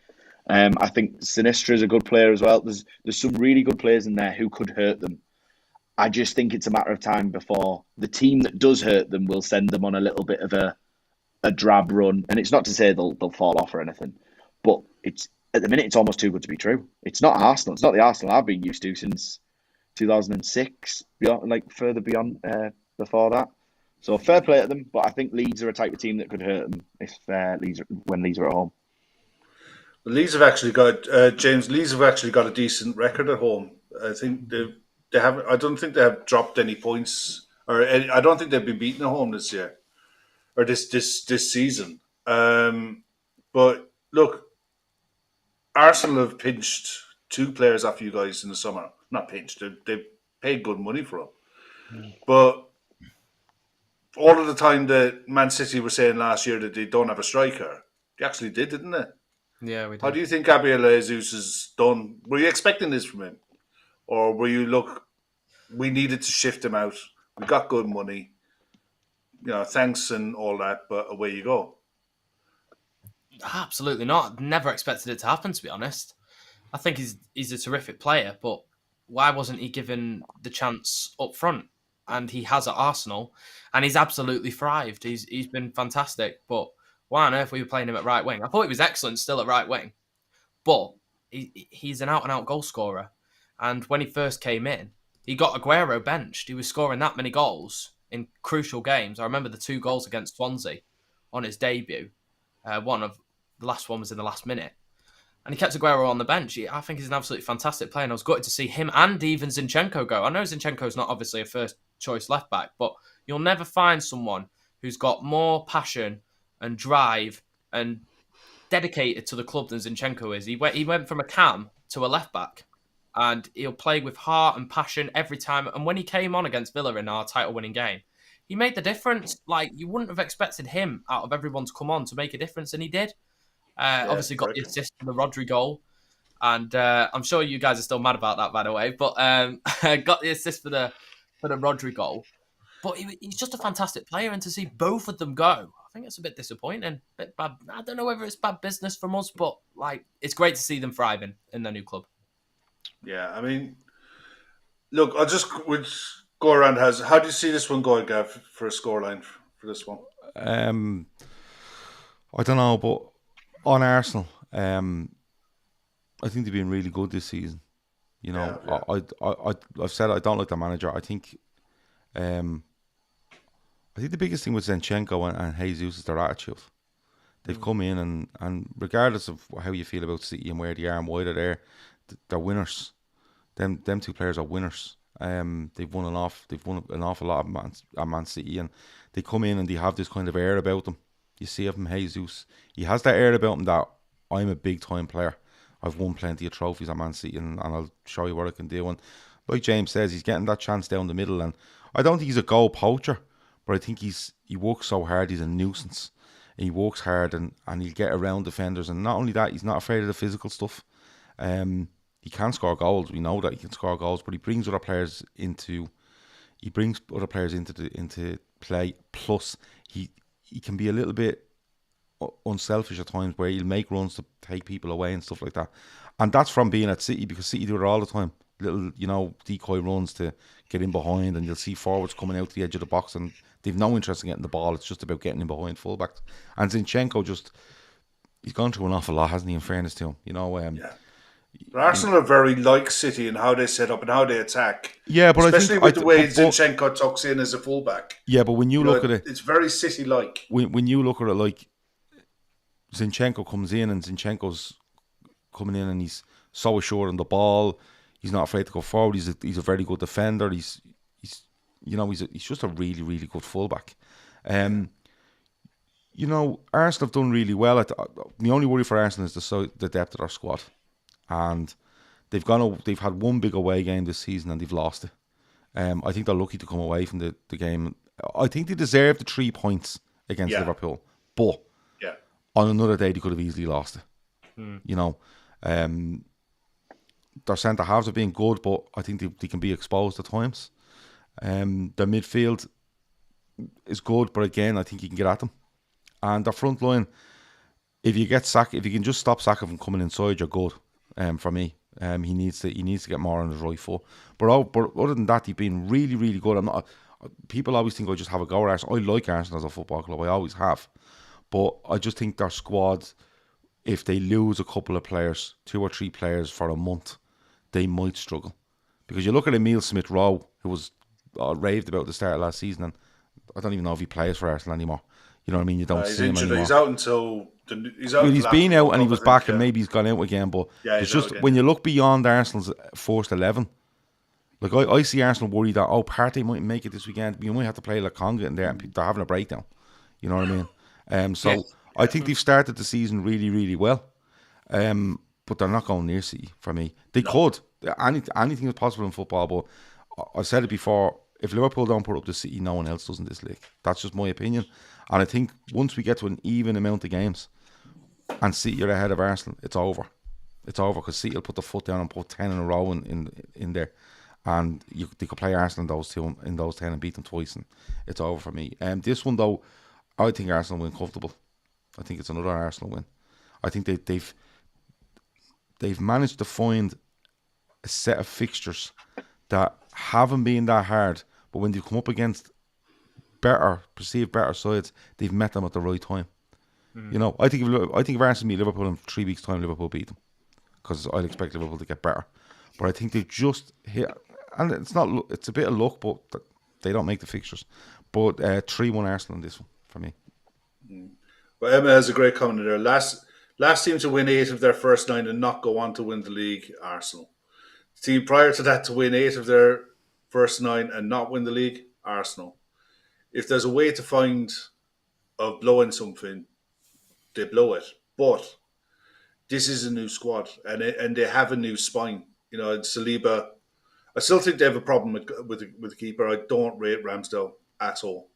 I think Sinistra is a good player as well. There's some really good players in there who could hurt them. I just think it's a matter of time before the team that does hurt them will send them on a little bit of a drab run. And it's not to say they'll fall off or anything, but at the minute it's almost too good to be true. It's not Arsenal. It's not the Arsenal I've been used to since 2006, further beyond before that. So fair play to them, but I think Leeds are a type of team that could hurt them when Leeds are at home. Leeds have actually got Leeds have actually got a decent record at home. I think they haven't. I don't think they have dropped any points, I don't think they've been beaten at home this year or this season. But look, Arsenal have pinched 2 players off you guys in the summer. Not pinched. They paid good money for them. But all of the time that Man City were saying last year that they don't have a striker, they actually did, didn't they? Yeah, we did. How do you think Gabriel Jesus has done? Were you expecting this from him? Or were you we needed to shift him out. We got good money, thanks and all that, but away you go. Absolutely not. Never expected it to happen, to be honest. I think he's a terrific player, but why wasn't he given the chance up front? And he has at Arsenal, and he's absolutely thrived. He's been fantastic, but why on earth were you playing him at right wing? I thought he was excellent still at right wing, but he's an out-and-out goal scorer. And when he first came in, he got Aguero benched. He was scoring that many goals in crucial games. I remember the 2 goals against Swansea on his debut. The last one was in the last minute. And he kept Aguero on the bench. I think he's an absolutely fantastic player, and I was gutted to see him and even Zinchenko go. I know Zinchenko's not obviously a first-choice left-back, but you'll never find someone who's got more passion and drive and dedicated to the club than Zinchenko is. He went from a cam to a left-back, and he'll play with heart and passion every time. And when he came on against Villa in our title-winning game, he made the difference. Like, you wouldn't have expected him out of everyone to come on to make a difference, and he did. Obviously got the assist for the Rodri goal. And I'm sure you guys are still mad about that, by the way. But got the assist for the Rodri goal. But he's just a fantastic player. And to see both of them go, I think it's a bit disappointing. A bit bad. I don't know whether it's bad business from us, but it's great to see them thriving in their new club. Yeah, I mean, look, we'll go around. How do you see this one going, Gav, for a scoreline for this one? I don't know, but on Arsenal, I think they've been really good this season. I've said I don't like the manager. I think the biggest thing with Zinchenko and Jesus is their attitude. They've come in and regardless of how you feel about City and where they are and why they're there, they're winners. Them 2 players are winners. They've won an awful lot at Man City, and they come in and they have this kind of air about them. You see it from Jesus. He has that air about him that I'm a big time player. I've won plenty of trophies at Man City, and I'll show you what I can do. And like James says, he's getting that chance down the middle. And I don't think he's a goal poacher, but I think he works so hard. He's a nuisance. And he works hard, and he'll get around defenders. And not only that, he's not afraid of the physical stuff. He can score goals. We know that he can score goals, but he brings other players into play. Plus, he can be a little bit unselfish at times, where he'll make runs to take people away and stuff like that. And that's from being at City, because City do it all the time. Little, decoy runs to get in behind, and you'll see forwards coming out to the edge of the box, and they've no interest in getting the ball. It's just about getting in behind fullbacks. And Zinchenko he's gone through an awful lot, hasn't he, in fairness to him? Yeah. But Arsenal are very like City in how they set up and how they attack. Yeah, but especially with the way Zinchenko tucks in as a fullback. Yeah, but when you look at it, it's very City-like. When you look at it, like Zinchenko comes in, and Zinchenko's coming in, and he's so assured on the ball. He's not afraid to go forward. He's a very good defender. He's just a really, really good fullback. Arsenal have done really well. The only worry for Arsenal is the depth of their squad. And they've had one big away game this season, and they've lost it. I think they're lucky to come away from the game. I think they deserve the 3 points against Liverpool, but on another day they could have easily lost it. Their centre halves have been good, but I think they can be exposed at times. Their midfield is good, but again, I think you can get at them. And their front line, if you can just stop Saka from coming inside, you're good. For me, he needs to get more on his right foot. But other than that, he's been really, really good. People always think I just have a go at Arsenal. I like Arsenal as a football club. I always have. But I just think their squad, if they lose a couple of players, 2 or 3 players for a month, they might struggle. Because you look at Emile Smith-Rowe, who was raved about at the start of last season, and I don't even know if he plays for Arsenal anymore. You know what I mean? You don't see him anymore. He's out until... He's been out, and he was back, and maybe he's gone out again. But it's just when you look beyond Arsenal's first 11, like I see Arsenal worried that Partey might make it this weekend. We might have to play Conga in there, and they're having a breakdown. You know what I mean? I think they've started the season really, really well. But they're not going near City for me. They could. Anything is possible in football, but I've said it before. If Liverpool don't put up the City, no one else does in this league. That's just my opinion. And I think once we get to an even amount of games, and City are ahead of Arsenal, it's over. It's over, because City will put the foot down and put 10 in a row in there. and they could play Arsenal in those 10 and beat them twice, and it's over for me. This one though, I think Arsenal win comfortable. I think it's another Arsenal win. I think they've managed to find a set of fixtures that haven't been that hard, but when they come up against perceived better sides, they've met them at the right time. You know, I think if Arsenal meet Liverpool in 3 weeks' time, Liverpool beat them, because I'd expect Liverpool to get better. But I think they've just hit, and it's a bit of luck, but they don't make the fixtures. But 3-1 Arsenal in this one for me. Well, Emma has a great comment there. Last team to win 8 of their first 9 and not go on to win the league, Arsenal. Team prior to that to win 8 of their first 9 and not win the league, Arsenal. If there's a way to find of blowing something, they blow it. But this is a new squad, and they have a new spine. You know, Saliba. I still think they have a problem with the keeper. I don't rate Ramsdale at all.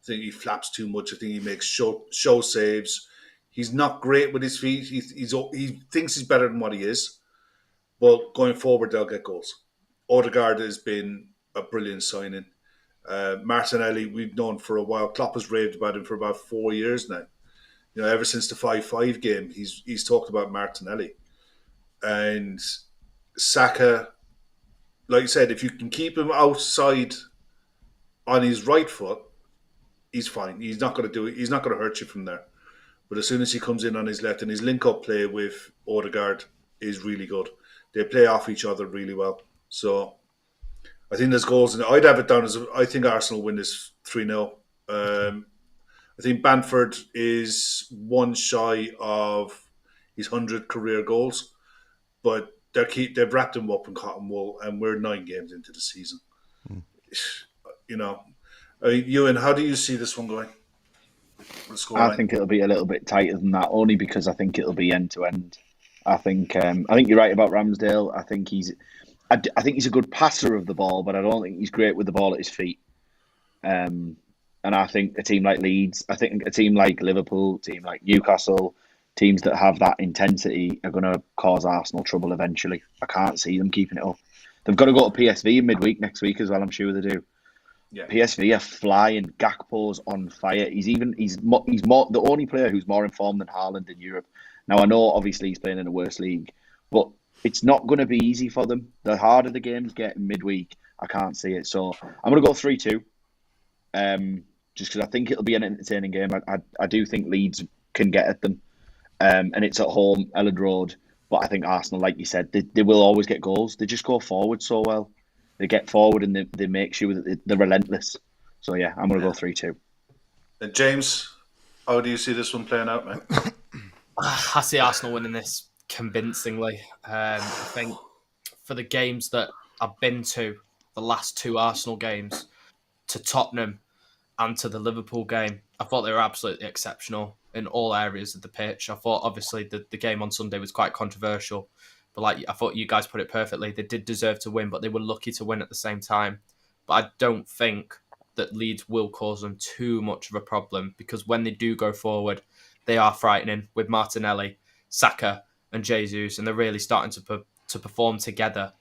I think he flaps too much. I think he makes show saves. He's not great with his feet. He thinks he's better than what he is. But going forward, they'll get goals. Odegaard has been a brilliant signing. Martinelli, we've known for a while. Klopp has raved about him for about 4 years now. You know, ever since the 5-5 game, he's talked about Martinelli. And Saka, like I said, if you can keep him outside on his right foot, he's fine. He's not going to do it. He's not going to hurt you from there. But as soon as he comes in on his left, and his link-up play with Odegaard is really good. They play off each other really well. So I think there's goals in it. I'd have it down as I think Arsenal win this 3-0. I think Bamford is one shy of his 100 career goals, but they've wrapped him up in cotton wool, and we're 9 games into the season. You know, Euan, how do you see this one going? I think it'll be a little bit tighter than that, only because I think it'll be end to end. I think you're right about Ramsdale. I think he's a good passer of the ball, but I don't think he's great with the ball at his feet. And I think a team like Leeds, I think a team like Liverpool, a team like Newcastle, teams that have that intensity are going to cause Arsenal trouble eventually. I can't see them keeping it up. They've got to go to PSV in midweek next week as well. I'm sure they do. Yeah. PSV are flying. Gakpo's on fire. He's more the only player who's more informed than Haaland in Europe. Now I know obviously he's playing in a worse league, but it's not going to be easy for them. The harder the games get in midweek, I can't see it. So I'm going to go 3-2. Just because I think it'll be an entertaining game. I do think Leeds can get at them, and it's at home, Elland Road. But I think Arsenal, like you said, they will always get goals. They just go forward so well. They get forward and they make sure that they're relentless. So yeah, I'm going to go 3-2. James, how do you see this one playing out, man? I see Arsenal winning this convincingly. I think for the games that I've been to, the last 2 Arsenal games, to Tottenham and to the Liverpool game, I thought they were absolutely exceptional in all areas of the pitch. I thought obviously the game on Sunday was quite controversial, but like I thought you guys put it perfectly. They did deserve to win, but they were lucky to win at the same time. But I don't think that Leeds will cause them too much of a problem, because when they do go forward, they are frightening with Martinelli, Saka and Jesus, and they're really starting to perform together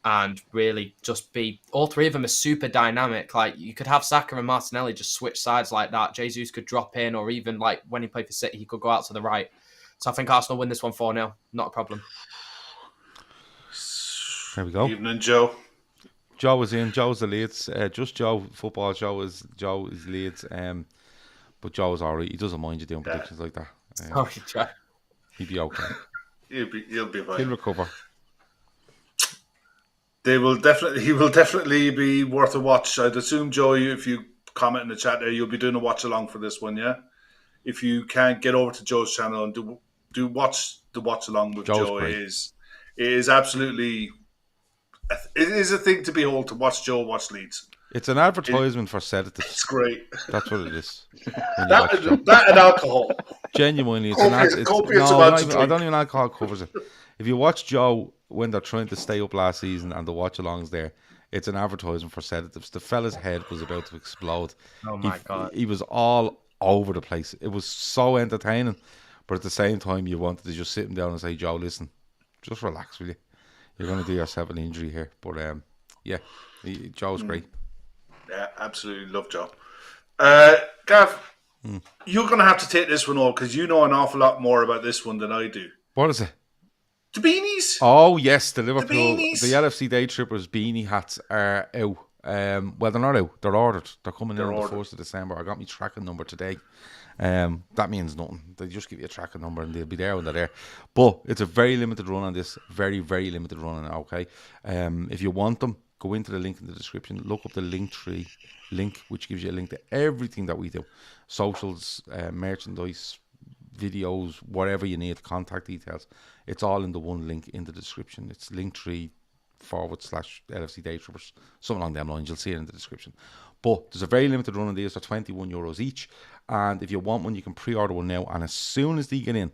and really just be... All 3 of them are super dynamic. Like, you could have Saka and Martinelli just switch sides like that. Jesus could drop in, or even like when he played for City, he could go out to the right. So I think Arsenal win this one 4-0. Not a problem. There we go. Evening, Joe. Joe was in. Joe's the Leeds. Just Joe. Football. Joe is Leeds. But Joe's alright. He doesn't mind you doing predictions like that. Sorry, Joe. He'll be okay. He'll be fine. He'll recover. He will definitely be worth a watch. I'd assume, Joe, if you comment in the chat there, you'll be doing a watch along for this one, yeah? If you can't get over to Joe's channel and do watch the watch along with Joe's Joe, great. it is absolutely... It is a thing to behold to watch Joe watch Leeds. It's an advertisement for sedatives. It's great. That's what it is. That and alcohol. Genuinely, it's copious no, amounts of I don't even alcohol covers it. If you watch Joe when they're trying to stay up last season and the watch alongs there, it's an advertisement for sedatives. The fella's head was about to explode. Oh my God. He was all over the place. It was so entertaining, but at the same time, you wanted to just sit him down and say, Joe, listen, just relax, will you? You're going to do yourself an injury here. But Yeah, Joe's great. Yeah, absolutely love Joe. Gav, you're going to have to take this one off because you know an awful lot more about this one than I do. What is it? The beanies. Oh yes, the The Liverpool, beanies. the LFC Daytrippers beanie hats are out. Well, they're not out. They're ordered. They're coming in on the 1st of December. I got my tracking number today. That means nothing. They just give you a tracking number and they'll be there when they're there. But it's a very limited run on this. Very, very limited run on it, okay? If you want them, go into the link in the description. Look up the Linktree link, which gives you a link to everything that we do. Socials, merchandise, videos, whatever you need, contact details. It's all in the one link in the description. It's Linktree/LFC Daytrippers. Something along them lines. You'll see it in the description. But there's a very limited run on these. They're €21 each. And if you want one, you can pre-order one now. And as soon as they get in,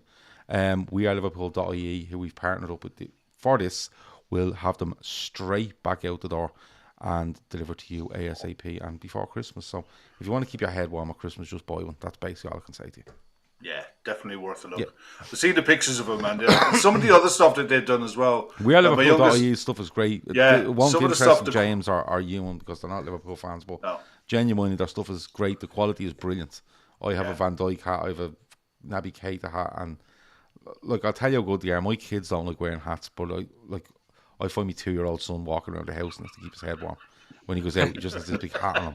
we are Liverpool.ie, who we've partnered up with for this, will have them straight back out the door and delivered to you ASAP and before Christmas. So if you want to keep your head warm at Christmas, just buy one. That's basically all I can say to you. Yeah, definitely worth a look. Yeah. I've seen the pictures of them, man. Some of the other stuff that they've done as well. We are Liverpool.ie stuff is great. Yeah, It won't some of the interest stuff James or Euan because they're not Liverpool fans, but No. genuinely their stuff is great. The quality is brilliant. I have a Van Dijk hat, I have a Naby Keita hat, and like I'll tell you how good they are. My kids don't like wearing hats, but I find my 2-year-old son walking around the house and has to keep his head warm. When he goes out, he just has this big hat on him.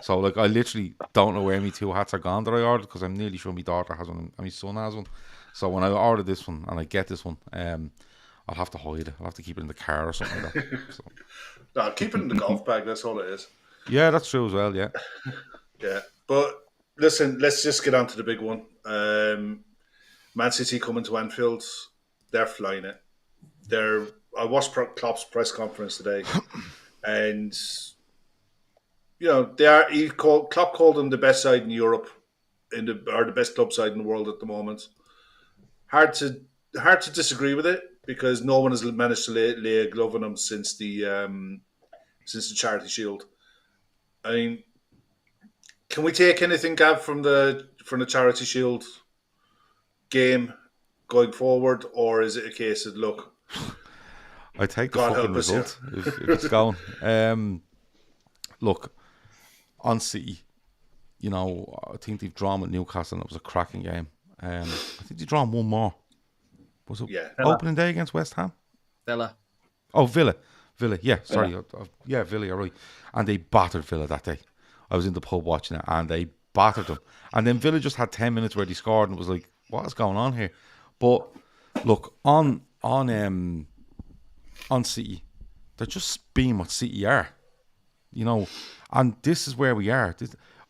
So like I literally don't know where my 2 hats are gone that I ordered because I'm nearly sure my daughter has one and my son has one. So when I order this one and I get this one, I'll have to hide it. I'll have to keep it in the car or something like that. So. No, keep it in the golf bag. That's all it is. Yeah, that's true as well. Yeah. Yeah, but listen, let's just get on to the big one. Man City coming to Anfield. They're flying it. I watched Klopp's press conference today, and Klopp called them the best side in Europe, or the best club side in the world at the moment. Hard to disagree with it because no one has managed to lay a glove on them since the Charity Shield. I mean, can we take anything, Gav, from the Charity Shield game going forward, or is it a case of look? I take the God fucking help us, result if it's going. Look, on City, I think they've drawn with Newcastle and it was a cracking game. I think they've drawn one more. Was it opening day against West Ham? Villa. Oh, Villa. Yeah, sorry. Yeah, Villa, you're right. And they battered Villa that day. I was in the pub watching it and they battered them. And then Villa just had 10 minutes where they scored and it was like, what is going on here? But look, on City, they're just being what City are. And this is where we are.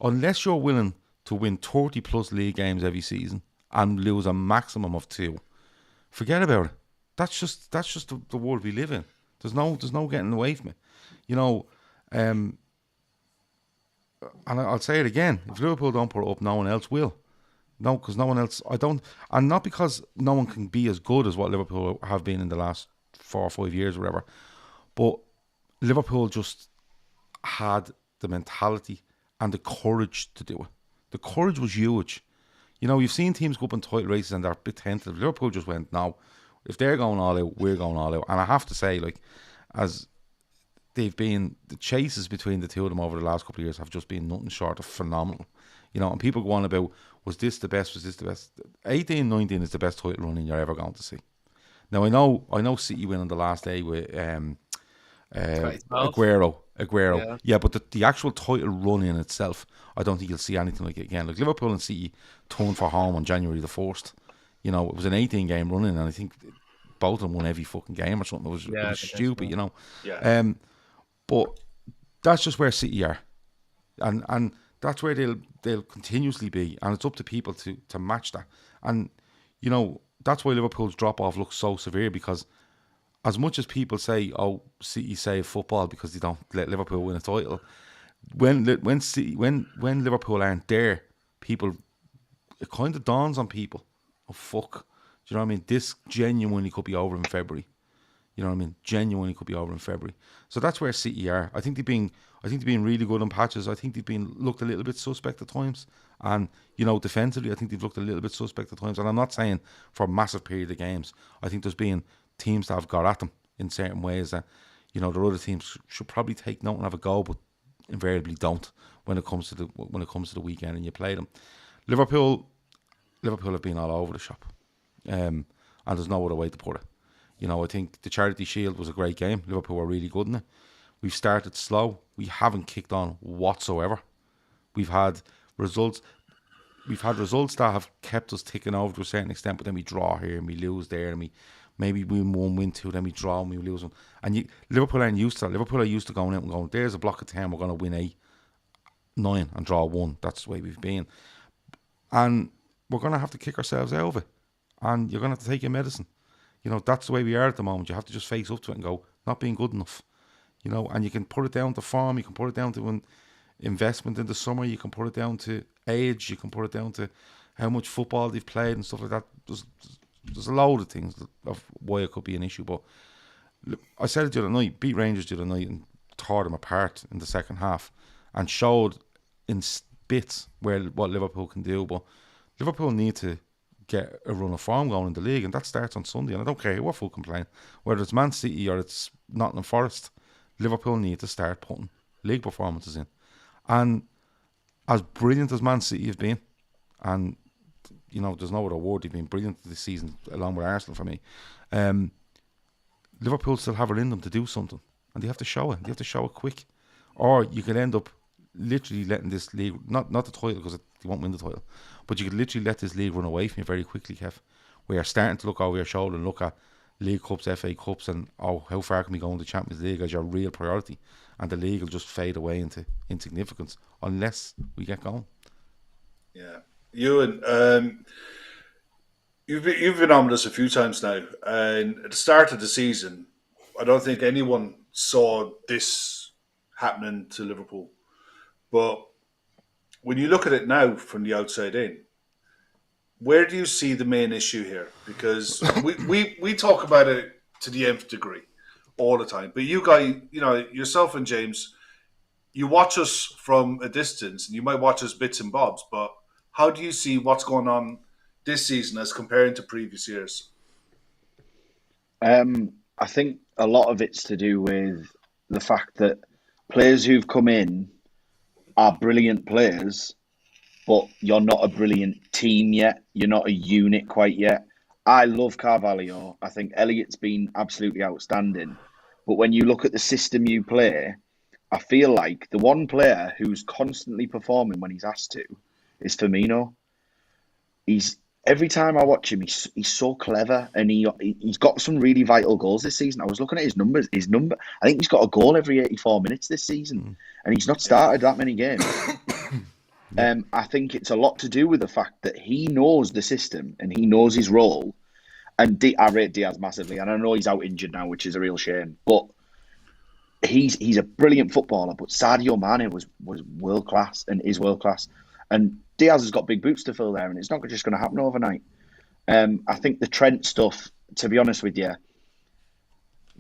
Unless you're willing to win 30 plus league games every season and lose a maximum of 2, forget about it. That's just the world we live in. There's no getting away from it. And I'll say it again. If Liverpool don't put it up, no one else will. No, because no one else. And not because no one can be as good as what Liverpool have been in the last 4 or 5 years, or whatever. But Liverpool just had the mentality and the courage to do it. The courage was huge. You've seen teams go up in title races and they're a bit tentative. Liverpool just went, no, if they're going all out, we're going all out. And I have to say, as they've been, the chases between the two of them over the last couple of years have just been nothing short of phenomenal. And people go on about, was this the best? 18-19 is the best title running you're ever going to see. Now, I know City win on the last day with Aguero. Yeah, but the actual title run in itself, I don't think you'll see anything like it again. Like Liverpool and City turned for home on January the 1st. It was an 18-game run in, and I think both of them won every fucking game or something. It was stupid, Yeah. But that's just where City are, and that's where they'll continuously be, and it's up to people to match that. And that's why Liverpool's drop off looks so severe, because as much as people say, "Oh, City save football because they don't let Liverpool win a title," when Liverpool aren't there, it kind of dawns on people, "Oh fuck," do you know what I mean? This genuinely could be over in February. You know what I mean? Genuinely could be over in February. So that's where City are. I think they've been really good on patches. I think they've been looked a little bit suspect at times. And, defensively, I think they've looked a little bit suspect at times. And I'm not saying for a massive period of games. I think there's been teams that have got at them in certain ways. And, you know, the other teams should probably take note and have a go, but invariably don't when it comes to the weekend and you play them. Liverpool have been all over the shop, and there's no other way to put it. You know, I think the Charity Shield was a great game. Liverpool were really good in it. We've started slow. We haven't kicked on whatsoever. We've had results that have kept us ticking over to a certain extent, but then we draw here and we lose there, and maybe we win 2, then we draw and we lose 1. And Liverpool aren't used to that. Liverpool are used to going out and going, there's a block of 10, we're going to win 8, 9 and draw 1. That's the way we've been. And we're going to have to kick ourselves out of it. And you're going to have to take your medicine. You know, that's the way we are at the moment. You have to just face up to it and go, not being good enough. You know, and you can put it down to form, you can put it down to an investment in the summer, you can put it down to age, you can put it down to how much football they've played and stuff like that. There's a load of things of why it could be an issue. But look, I said it the other night, beat Rangers the other night and tore them apart in the second half and showed in bits what Liverpool can do. But Liverpool need to get a run of form going in the league, and that starts on Sunday. And I don't care who fucking playing, whether it's Man City or it's Nottingham Forest, Liverpool need to start putting league performances in. And as brilliant as Man City have been, and you know, there's no other word, they've been brilliant this season along with Arsenal for me. Liverpool still have it in them to do something, and they have to show it. They have to show it quick, or you could end up literally letting this league, not the title because they won't win the title, but you could literally let this league run away from you very quickly, Kev. We are starting to look over your shoulder and look at League Cups, FA Cups, and how far can we go in the Champions League as your real priority, and the league will just fade away into insignificance unless we get going. Yeah, Euan, you've been on with us a few times now, and at the start of the season, I don't think anyone saw this happening to Liverpool. But when you look at it now from the outside in, where do you see the main issue here? Because we talk about it to the nth degree all the time. But you guys, you know, yourself and James, you watch us from a distance and you might watch us bits and bobs, but how do you see what's going on this season as comparing to previous years? I think a lot of it's to do with the fact that players who've come in are brilliant players, but you're not a brilliant team yet. You're not a unit quite yet. I love Carvalho. I think Elliott's been absolutely outstanding. But when you look at the system you play, I feel like the one player who's constantly performing when he's asked to is Firmino. Every time I watch him, he's so clever, and he's got some really vital goals this season. I was looking at his numbers. I think he's got a goal every 84 minutes this season, and he's not started that many games. I think it's a lot to do with the fact that he knows the system and he knows his role. And I rate Diaz massively, and I know he's out injured now, which is a real shame. But he's a brilliant footballer. But Sadio Mane was world class and is world class, and Diaz has got big boots to fill there, and it's not just going to happen overnight. I think the Trent stuff, to be honest with you,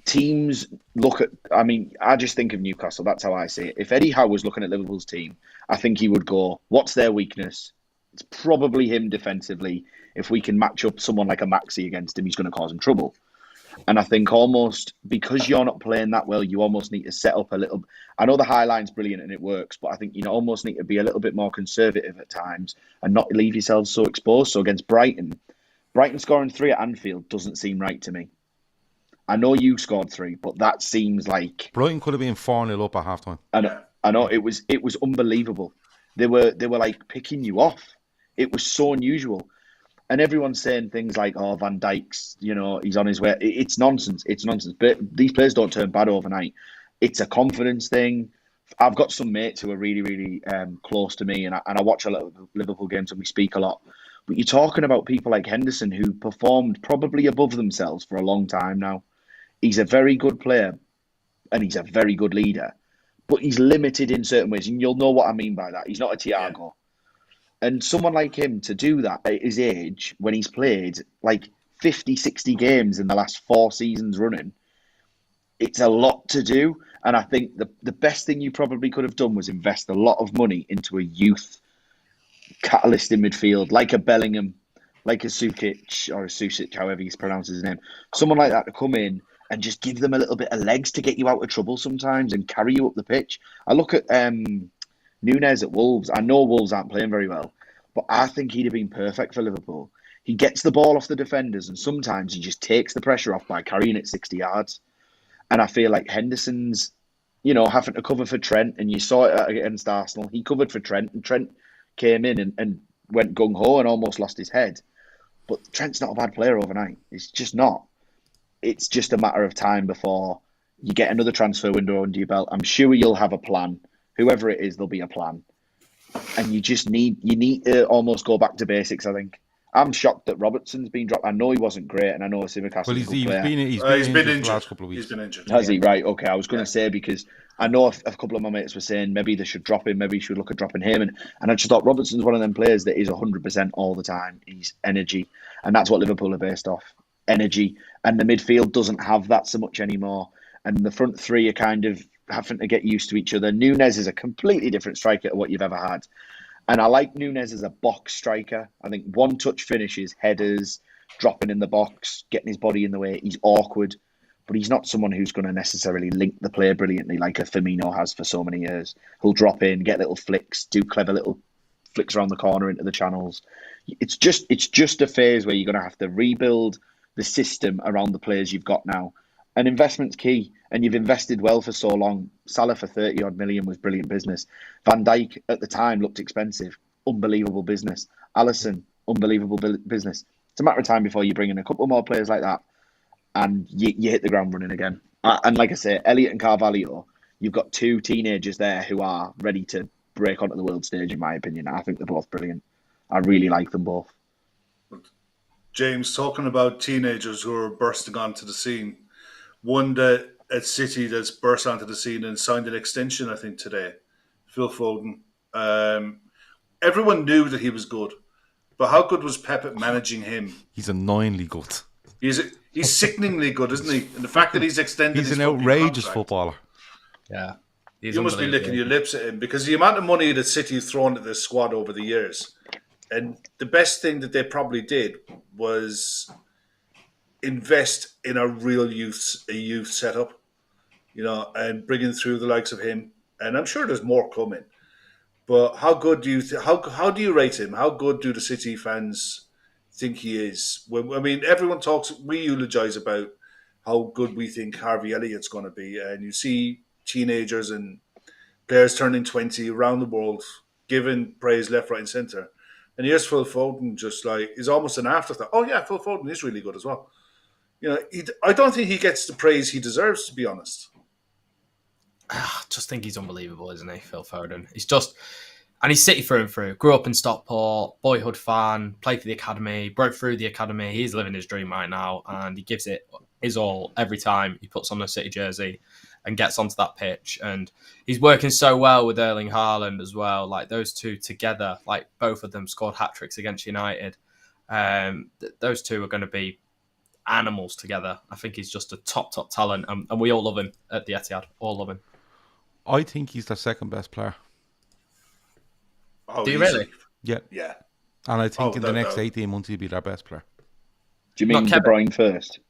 teams look at, I mean, I just think of Newcastle. That's how I see it. If Eddie Howe was looking at Liverpool's team, I think he would go, what's their weakness? It's probably him defensively. If we can match up someone like a Maxi against him, he's going to cause him trouble. And I think almost because you're not playing that well, you almost need to set up a little. I know the high line's brilliant and it works, but I think you almost need to be a little bit more conservative at times and not leave yourselves so exposed. So against Brighton scoring 3 at Anfield doesn't seem right to me. I know you scored 3, but that seems like Brighton could have been 4-0 up at halftime. I know it was unbelievable. They were like picking you off. It was so unusual. And everyone's saying things like, "Oh, Van Dijk's, he's on his way." It's nonsense. It's nonsense. But these players don't turn bad overnight. It's a confidence thing. I've got some mates who are really, really close to me, and I watch a lot of Liverpool games and we speak a lot. But you're talking about people like Henderson who performed probably above themselves for a long time now. He's a very good player and he's a very good leader, but he's limited in certain ways. And you'll know what I mean by that. He's not a Thiago. Yeah. And someone like him to do that at his age, when he's played like 50, 60 games in the last 4 seasons running, it's a lot to do. And I think the best thing you probably could have done was invest a lot of money into a youth catalyst in midfield, like a Bellingham, like a Sukic, or a Susic, however you pronounce his name. Someone like that to come in and just give them a little bit of legs to get you out of trouble sometimes and carry you up the pitch. I look at Núñez at Wolves. I know Wolves aren't playing very well, but I think he'd have been perfect for Liverpool. He gets the ball off the defenders, and sometimes he just takes the pressure off by carrying it 60 yards. And I feel like Henderson's, having to cover for Trent, and you saw it against Arsenal. He covered for Trent, and Trent came in and went gung-ho and almost lost his head. But Trent's not a bad player overnight. It's just not. It's just a matter of time before you get another transfer window under your belt. I'm sure you'll have a plan. Whoever it is, there'll be a plan. And you need to almost go back to basics, I think. I'm shocked that Robertson's been dropped. I know he wasn't great, and I know Simicast Well, is a good player. he's been injured the last couple of weeks. He's been injured. Has he? Right, okay. I was going to say, because I know a couple of my mates were saying maybe they should drop him, maybe you should look at dropping him. And I just thought Robertson's one of them players that is 100% all the time. He's energy. And that's what Liverpool are based off. Energy. And the midfield doesn't have that so much anymore. And the front three are kind of having to get used to each other. Núñez is a completely different striker to what you've ever had. And I like Núñez as a box striker. I think one-touch finishes, headers, dropping in the box, getting his body in the way. He's awkward, but he's not someone who's going to necessarily link the play brilliantly like a Firmino has for so many years. He'll drop in, get little flicks, do clever little flicks around the corner into the channels. It's just a phase where you're going to have to rebuild the system around the players you've got now. And investment's key, and you've invested well for so long. Salah for 30-odd million was brilliant business. Van Dijk at the time looked expensive. Unbelievable business. Alisson, unbelievable business. It's a matter of time before you bring in a couple more players like that and you hit the ground running again. And like I say, Elliott and Carvalho, you've got two teenagers there who are ready to break onto the world stage, in my opinion. I think they're both brilliant. I really like them both. James, talking about teenagers who are bursting onto the scene, one that at City that's burst onto the scene and signed an extension, I think, today, Phil Foden. Everyone knew that he was good, but how good was Pep at managing him? He's annoyingly good. He's sickeningly good, isn't he? And the fact that he's extended He's his an outrageous contract, footballer. Yeah. You must be licking your lips at him, because the amount of money that City have thrown at this squad over the years, and the best thing that they probably did was invest in a real youth setup, and bringing through the likes of him. And I'm sure there's more coming. But how good do you how do you rate him? How good do the City fans think he is? Everyone we eulogise about how good we think Harvey Elliott's going to be, and you see teenagers and players turning 20 around the world giving praise left, right, and centre. And here's Phil Foden, just like, is almost an afterthought. Oh yeah, Phil Foden is really good as well. I don't think he gets the praise he deserves, to be honest. I just think he's unbelievable, isn't he, Phil Foden? And he's City through and through. Grew up in Stockport, boyhood fan, played for the academy, broke through the academy. He's living his dream right now, and he gives it his all every time he puts on a City jersey and gets onto that pitch. And he's working so well with Erling Haaland as well. Like, those two together, like, both of them scored hat-tricks against United. Those two are going to be animals together. I think he's just a top talent, and we all love him at the Etihad. All love him. I think he's their second best player. Oh, do you really? Yeah. Yeah. And I think in the next 18 months he'll be their best player. Do you mean De Bruyne first?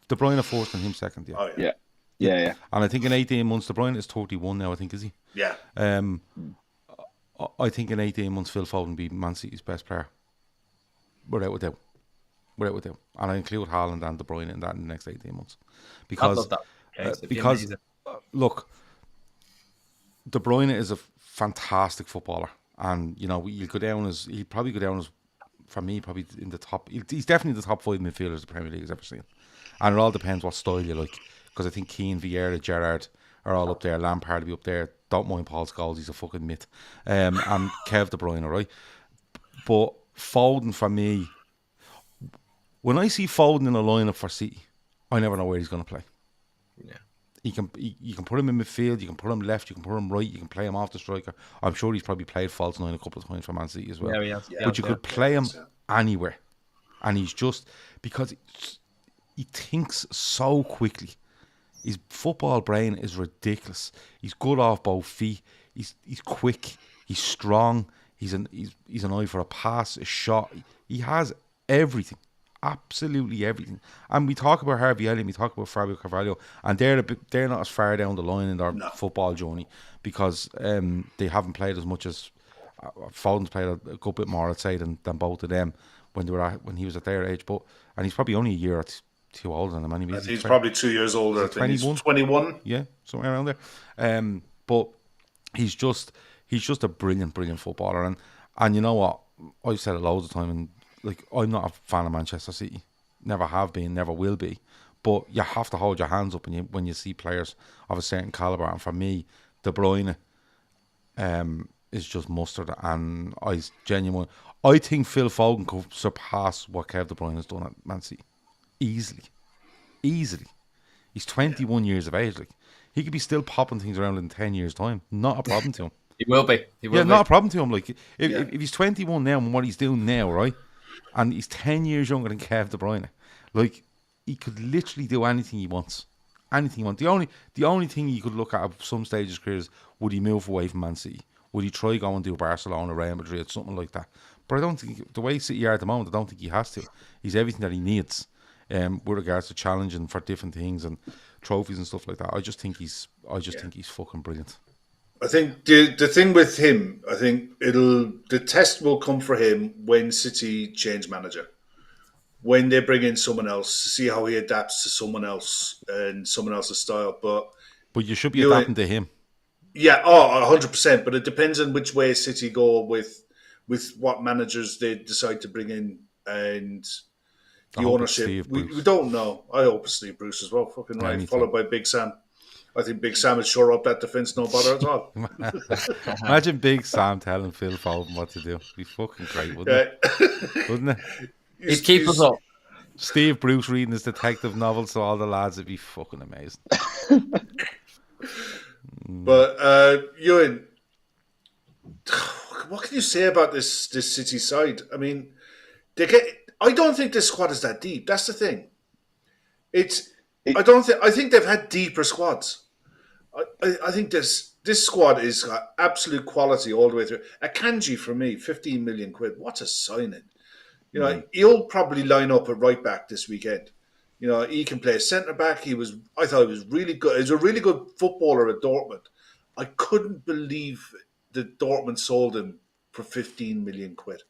De Bruyne first and him second, yeah. Oh, yeah. Yeah. And I think in 18 months, De Bruyne is 31 now, I think, is he? Yeah. I think in 18 months, Phil Foden will be Man City's best player. Without a doubt. And I include Haaland and De Bruyne in that in the next 18 months. Because, look, De Bruyne is a fantastic footballer. And, he'll probably go down as, for me, probably in the top. He's definitely the top 5 midfielders the Premier League has ever seen. And it all depends what style you like. Because I think Keane, Vieira, Gerrard are all up there. Lampard will be up there. Don't mind Paul Scholes, he's a fucking myth. And Kev De Bruyne, all right? But Foden, for me, when I see Foden in a lineup for City, I never know where he's going to play. Yeah. You can put him in midfield, you can put him left, you can put him right, you can play him off the striker. I'm sure he's probably played false nine a couple of times for Man City as well. Yeah, he has. But you could play him anywhere. And he's just, because he thinks so quickly. His football brain is ridiculous. He's good off both feet. He's quick. He's strong. He's an eye for a pass, a shot. He has everything. absolutely everything. And we talk about Harvey Elliott, we talk about Fabio Carvalho, and they're not as far down the line in their football journey because they haven't played as much as Foden's played a good bit more, I'd say, than both of them when he was at their age. And he's probably only a year or two older than them. I mean, he's probably 2 years older. I think he's 21. Yeah, somewhere around there. But he's just a brilliant footballer. And you know what? I've said it loads of time, and like I'm not a fan of Manchester City. Never have been, never will be. But you have to hold your hands up when you see players of a certain caliber. And for me, De Bruyne is just mustard. And I think Phil Foden could surpass what Kev De Bruyne has done at Man City. Easily. He's 21 years of age. Like, he could be still popping things around in 10 years' time. Not a problem to him. He will be. Not a problem to him. Like if he's 21 now and what he's doing now, right? And he's 10 years younger than Kev De Bruyne. Like, he could literally do anything he wants. The only thing he could look at some stage of his career is, would he move away from Man City? Would he try going to Barcelona, Real Madrid, something like that? But I don't think, the way City are at the moment, I don't think he has to. He's everything that he needs with regards to challenging for different things and trophies and stuff like that. I just think he's fucking brilliant. I think the thing with him, I think the test will come for him when City change manager. When they bring in someone else to see how he adapts to someone else and someone else's style. But you should be adapting to him. Yeah, 100%. But it depends on which way City go with what managers they decide to bring in and the ownership. We don't know. I hope it's Steve Bruce as well. Fucking right. Followed by Big Sam. I think Big Sam would shore up that defence, no bother at all. Imagine Big Sam telling Phil Foden what to do. It'd be fucking great, wouldn't it? Wouldn't it? He'd keep us up. Steve Bruce reading his detective novel, so all the lads would be fucking amazing. But Euan, what can you say about this City side? I mean, I don't think this squad is that deep. That's the thing. I think they've had deeper squads. I think this squad is got absolute quality all the way through. Akanji, for me, 15 million quid. What a signing. You know, he'll probably line up at right back this weekend. You know, he can play centre back. I thought he was really good. He's a really good footballer at Dortmund. I couldn't believe that Dortmund sold him for 15 million quid.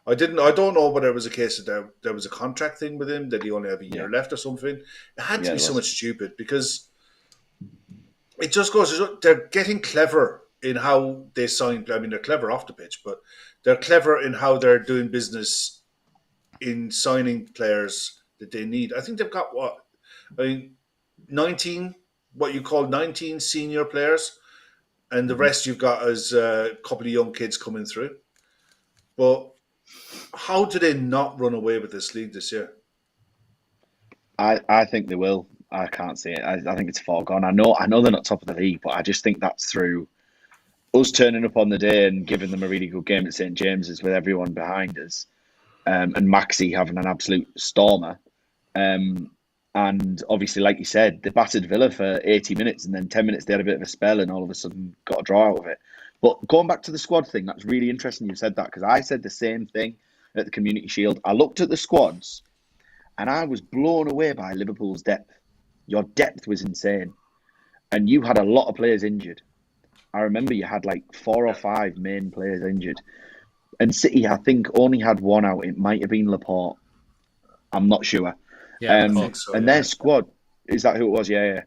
I don't know whether it was a case that there was a contract thing with him, that he only have a year left or something. It had to be so much stupid, because it just goes, they're getting clever in how they sign. I mean, they're clever off the pitch, but they're clever in how they're doing business in signing players that they need. I think they've got 19, what you call 19 senior players, and the rest you've got as a couple of young kids coming through. But how do they not run away with this league this year? I think they will. I can't see it. I think it's foregone. I know they're not top of the league, but I just think that's through us turning up on the day and giving them a really good game at St James's with everyone behind us, and Maxi having an absolute stormer. And obviously, like you said, they battered Villa for 80 minutes, and then 10 minutes they had a bit of a spell, and all of a sudden got a draw out of it. But going back to the squad thing, that's really interesting you said that, because I said the same thing at the Community Shield. I looked at the squads and I was blown away by Liverpool's depth. Your depth was insane. And you had a lot of players injured. I remember you had like 4 or 5 main players injured. And City, I think, only had one out. It might have been Laporte. I'm not sure. Yeah, I think so, and their squad, is that who it was? Yeah.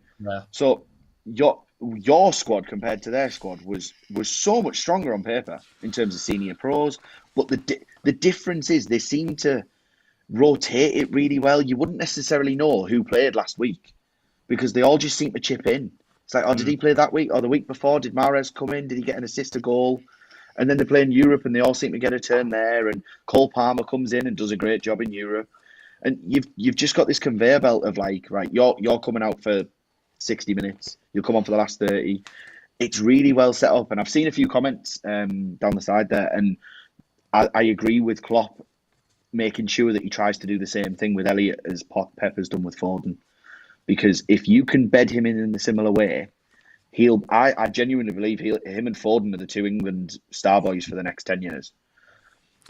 So your squad compared to their squad was so much stronger on paper in terms of senior pros, but the difference is they seem to rotate it really well. You wouldn't necessarily know who played last week because they all just seem to chip in. It's like, did he play that week or the week before? Did Mahrez come in? Did he get an assist, a goal? And then they play in Europe and they all seem to get a turn there. And Cole Palmer comes in and does a great job in Europe. And you've just got this conveyor belt of like, right, you're coming out for 60 minutes. You'll come on for the last 30. It's really well set up. And I've seen a few comments down the side there. And I agree with Klopp making sure that he tries to do the same thing with Elliott as Pep has done with Foden. Because if you can bed him in a similar way, I genuinely believe him and Foden are the two England star boys for the next 10 years.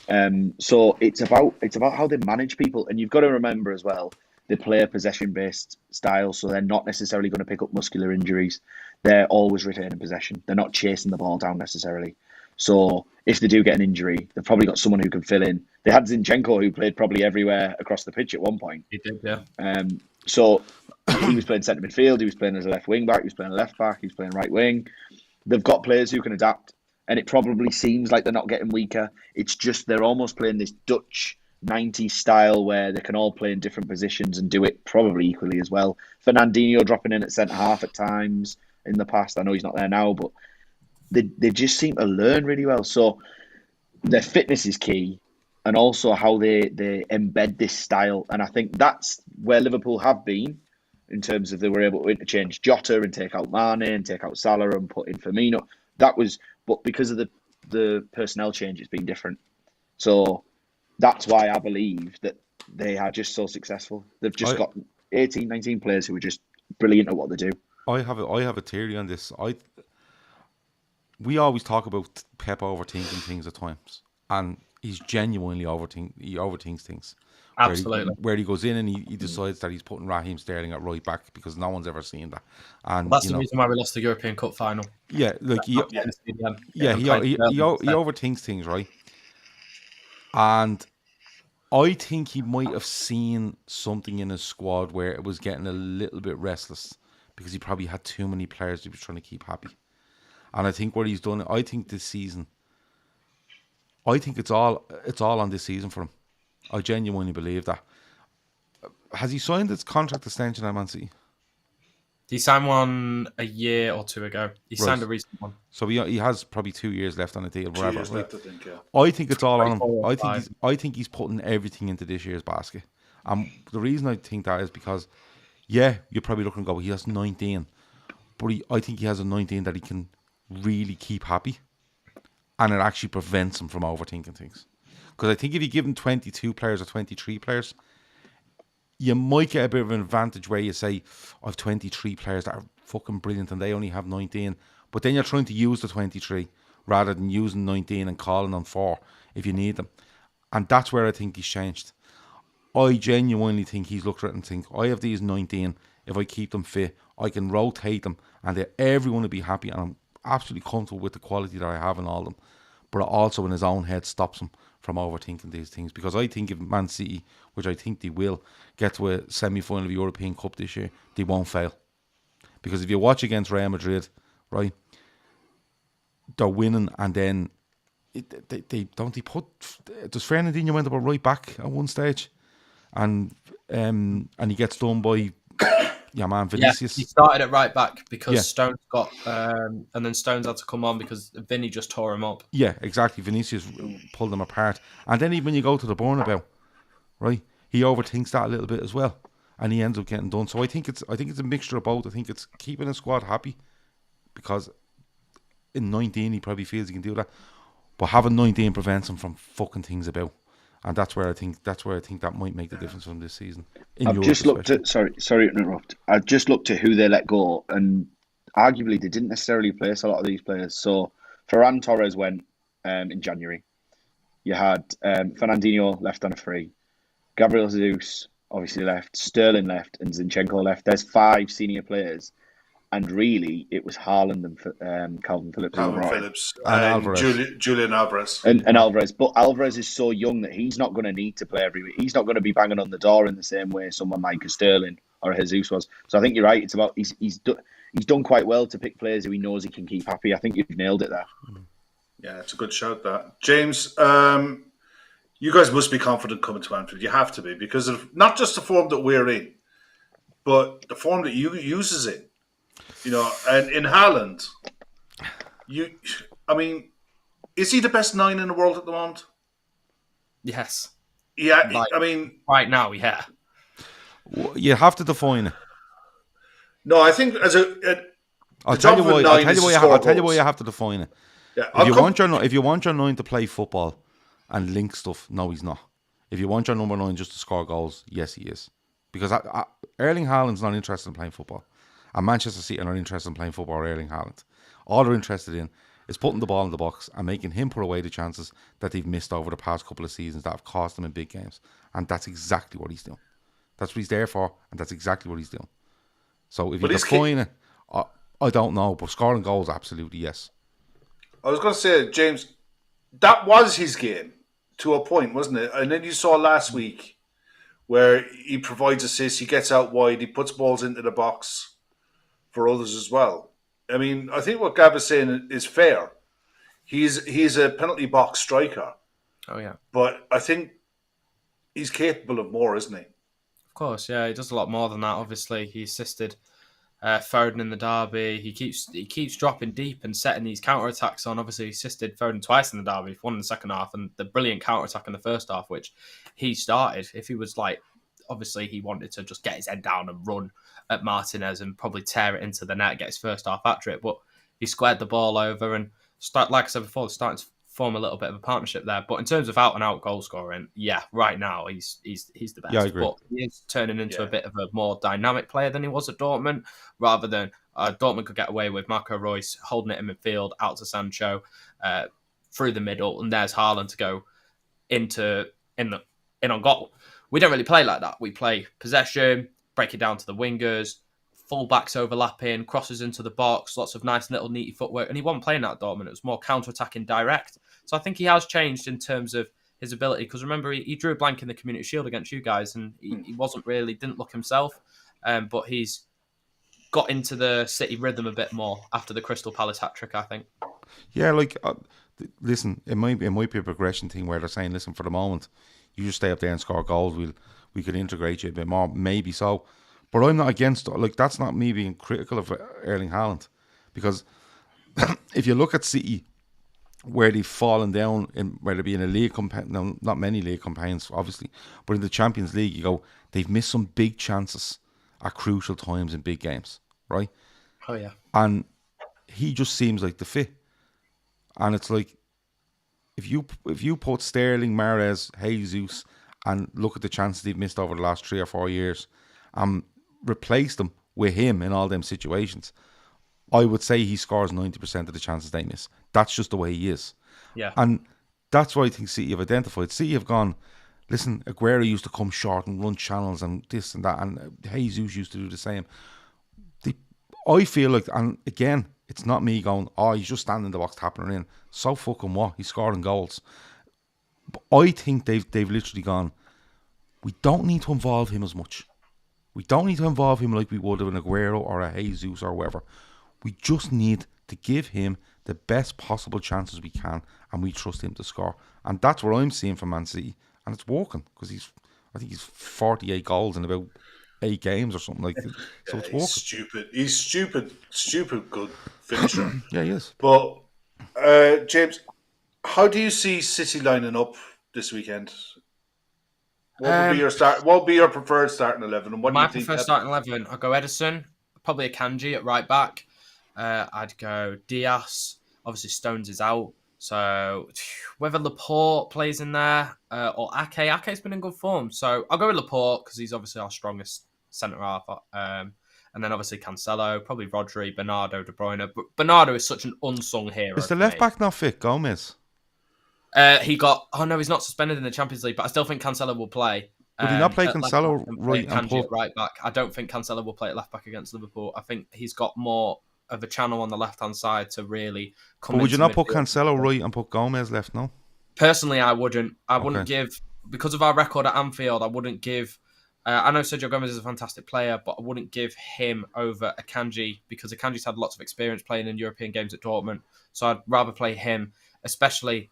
So it's about how they manage people, and you've got to remember as well, they play a possession-based style, so they're not necessarily going to pick up muscular injuries. They're always retaining possession. They're not chasing the ball down necessarily. So if they do get an injury, they've probably got someone who can fill in. They had Zinchenko, who played probably everywhere across the pitch at one point. He did, yeah. So he was playing centre midfield, he was playing as a left wing back, he was playing left back, he was playing right wing. They've got players who can adapt, and it probably seems like they're not getting weaker. It's just they're almost playing this Dutch 90s style where they can all play in different positions and do it probably equally as well. Fernandinho dropping in at centre half at times in the past. I know he's not there now, but they just seem to learn really well. So their fitness is key, and also how they embed this style. And I think that's where Liverpool have been in terms of they were able to interchange Jota and take out Mane and take out Salah and put in Firmino. But because of the personnel change, it's been different. So that's why I believe that they are just so successful. They've just got 18, 19 players who are just brilliant at what they do. I have a theory on this. We always talk about Pep overthinking things at times, and he's genuinely overthinks things. Absolutely. Where he goes in and he decides that he's putting Raheem Sterling at right back because no one's ever seen that. And that's the reason why we lost the European Cup final. Yeah, like he overthinks things, right? And I think he might have seen something in his squad where it was getting a little bit restless because he probably had too many players he was trying to keep happy. And I think what he's done, I think this season, it's all on this season for him. I genuinely believe that. Has he signed his contract extension at Man City? He signed one a year or two ago. He signed a recent one. So he has probably 2 years left on the deal. 2 years left, I think, yeah. I think it's all on him. I think he's putting everything into this year's basket. And the reason I think that is because, yeah, you're probably looking to go, he has 19. But I think he has a 19 that he can really keep happy. And it actually prevents him from overthinking things. Because I think if you give him 22 players or 23 players, you might get a bit of an advantage where you say, I have 23 players that are fucking brilliant and they only have 19. But then you're trying to use the 23 rather than using 19 and calling on 4 if you need them. And that's where I think he's changed. I genuinely think he's looked at it and think, I have these 19. If I keep them fit, I can rotate them and everyone will be happy. And I'm absolutely comfortable with the quality that I have in all of them. But also in his own head stops him from overthinking these things. Because I think if Man City, which I think they will, get to a semi-final of the European Cup this year, they won't fail. Because if you watch against Real Madrid, right, they're winning and then they put... Does Fernandinho went up a right back at one stage? And he gets done by... Yeah, man, Vinicius. Yeah, he started at right back because Stones got... and then Stones had to come on because Vinny just tore him up. Yeah, exactly. Vinicius pulled them apart. And then even when you go to the Bernabeu, right, he overthinks that a little bit as well. And he ends up getting done. So I think it's a mixture of both. I think it's keeping the squad happy because in 19 he probably feels he can do that. But having 19 prevents him from fucking things about. And that's where I think that might make the difference from this season. I've just looked at sorry to interrupt. I've just looked at who they let go, and arguably they didn't necessarily place a lot of these players. So Ferran Torres went in January. You had Fernandinho left on a free. Gabriel Jesus obviously left. Sterling left, and Zinchenko left. There's 5 senior players. And really, it was Haaland and Calvin Phillips. And Julian Alvarez. And Alvarez. But Alvarez is so young that he's not going to need to play every week. He's not going to be banging on the door in the same way someone like Sterling or Jesus was. So I think you're right. It's about he's done quite well to pick players who he knows he can keep happy. I think you've nailed it there. Yeah, it's a good shout, that. James, you guys must be confident coming to Anfield. You have to be, because of not just the form that we're in, but the form that you uses in. You know, and in Haaland, is he the best 9 in the world at the moment? Yes. Yeah, right now, yeah. You have to define it. No, I think I'll tell you why you have to define it. Yeah, if you want your 9 to play football and link stuff, no, he's not. If you want your number 9 just to score goals, yes, he is. Because Erling Haaland's not interested in playing football. And Manchester City are not interested in playing football or Erling Haaland. All they're interested in is putting the ball in the box and making him put away the chances that they've missed over the past couple of seasons that have cost them in big games. And that's exactly what he's doing. That's what he's there for, and that's exactly what he's doing. So if you define it, I don't know, but scoring goals, absolutely, yes. I was going to say, James, that was his game to a point, wasn't it? And then you saw last week where he provides assists, he gets out wide, he puts balls into the box for others as well. I mean, I think what Gav is saying is fair. He's a penalty box striker. Oh, yeah. But I think he's capable of more, isn't he? Of course, yeah. He does a lot more than that, obviously. He assisted Foden in the derby. He keeps dropping deep and setting these counter-attacks on. Obviously, he assisted Foden twice in the derby, one in the second half, and the brilliant counter-attack in the first half, which he started. If he was like, obviously, he wanted to just get his head down and run at Martinez and probably tear it into the net, get his first half hat-trick, but he squared the ball over and, like I said before, starting to form a little bit of a partnership there. But in terms of out-and-out goal scoring, yeah, right now, he's the best. Yeah, I agree. But he is turning into a bit of a more dynamic player than he was at Dortmund, rather than Dortmund could get away with Marco Reus holding it in midfield, out to Sancho, through the middle, and there's Haaland to go in on goal. We don't really play like that. We play possession, break it down to the wingers, full-backs overlapping, crosses into the box, lots of nice little neaty footwork. And he wasn't playing that at Dortmund. It was more counter-attacking direct. So I think he has changed in terms of his ability. Because remember, he drew a blank in the Community Shield against you guys, and he didn't look himself. But he's got into the City rhythm a bit more after the Crystal Palace hat-trick, I think. Yeah, listen, it might be a progression thing where they're saying, listen, for the moment, you just stay up there and score goals. We could integrate you a bit more, maybe so. But I'm not against, that's not me being critical of Erling Haaland. Because if you look at City, where they've fallen down, whether it be in a league campaign, no, not many league campaigns, obviously, but in the Champions League, you go, they've missed some big chances at crucial times in big games, right? Oh, yeah. And he just seems like the fit. And it's like, if you put Sterling, Mahrez, Jesus, and look at the chances they've missed over the last 3 or 4 years, replace them with him in all them situations, I would say he scores 90% of the chances they miss. That's just the way he is. Yeah. And that's what I think City have identified. City have gone, listen, Aguero used to come short and run channels and this and that, and Jesus used to do the same. I feel like, and again, it's not me going, he's just standing in the box tapping it in. So fucking what? He's scoring goals. But I think they've literally gone, we don't need to involve him as much. We don't need to involve him like we would of an Aguero or a Jesus or whatever. We just need to give him the best possible chances we can, and we trust him to score. And that's what I'm seeing from Man City, and it's working because I think he's 48 goals in about 8 games or something like that. So it's working. He's stupid good finisher. Yeah, he is. But James, how do you see City lining up this weekend? What would be your start? What would be your preferred starting 11? And what do you think? My preferred starting 11, I'll go Ederson, probably a Kanji at right back. I'd go Diaz. Obviously, Stones is out. So whether Laporte plays in there or Ake. Ake's been in good form. So I'll go with Laporte because he's obviously our strongest centre-half. And then obviously Cancelo, probably Rodri, Bernardo, De Bruyne. But Bernardo is such an unsung hero. Is the left-back not fit, Gomez? He's not suspended in the Champions League, but I still think Cancelo will play. Would he not play Cancelo right and put right back? I don't think Cancelo will play at left back against Liverpool. I think he's got more of a channel on the left hand side to really come. But would you not put Cancelo right and put Gomez left? No. Personally, I wouldn't. I wouldn't give, because of our record at Anfield. I wouldn't give. I know Sergio Gomez is a fantastic player, but I wouldn't give him over Akanji because Akanji's had lots of experience playing in European games at Dortmund. So I'd rather play him, especially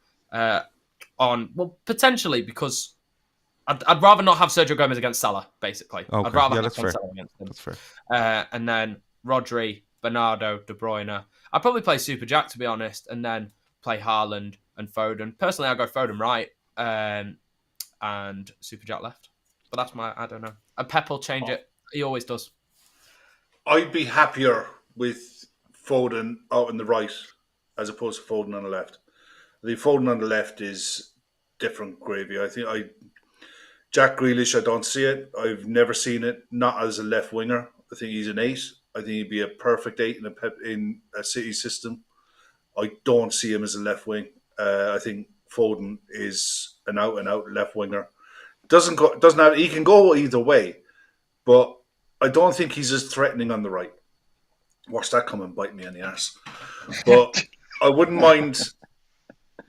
potentially because I'd rather not have Sergio Gomez against Salah, basically. Okay. I'd rather have Salah against him. That's fair. And then Rodri, Bernardo, De Bruyne. I'd probably play Super Jack, to be honest, and then play Haaland and Foden. Personally, I'd go Foden right and Super Jack left. But that's I don't know. And Pep will change it. He always does. I'd be happier with Foden out on the right as opposed to Foden on the left. I think Foden on the left is different gravy. I think Jack Grealish, I don't see it. I've never seen it, not as a left winger. I think he's an 8. I think he'd be a perfect 8 in a City system. I don't see him as a left wing. I think Foden is an out and out left winger. Doesn't have. He can go either way, but I don't think he's as threatening on the right. Watch that come and bite me in the ass. But I wouldn't mind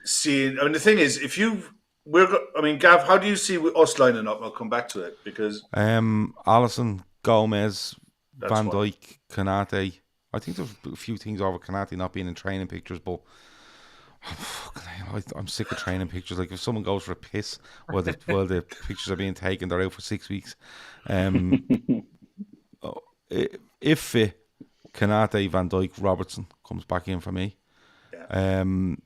seeing. I mean, the thing is, Gav, how do you see us lining up? I'll come back to it because Alisson, Gomez, Van what- Dijk, Konate. I think there's a few things over Konate not being in training pictures, but I'm sick of training pictures. Like if someone goes for a piss while the pictures are being taken, they're out for 6 weeks. If fit, Konate, Van Dijk, Robertson comes back in for me. Yeah. I'm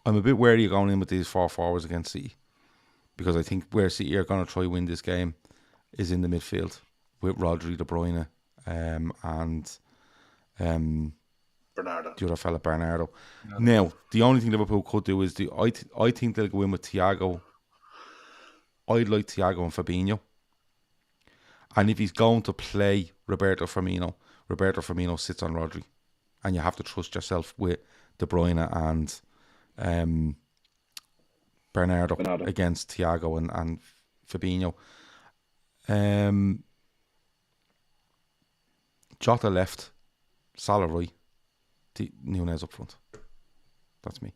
a bit wary of going in with these 4 forwards against City because I think where City are going to try win this game is in the midfield with Rodri, De Bruyne, and Bernardo. the other fella, Bernardo. No. Now, the only thing Liverpool could do is I think they'll go in with Thiago. I'd like Thiago and Fabinho. And if he's going to play Roberto Firmino sits on Rodri. And you have to trust yourself with De Bruyne and Bernardo against Thiago and Fabinho. Jota left, Salah right, Nunez up front. That's me.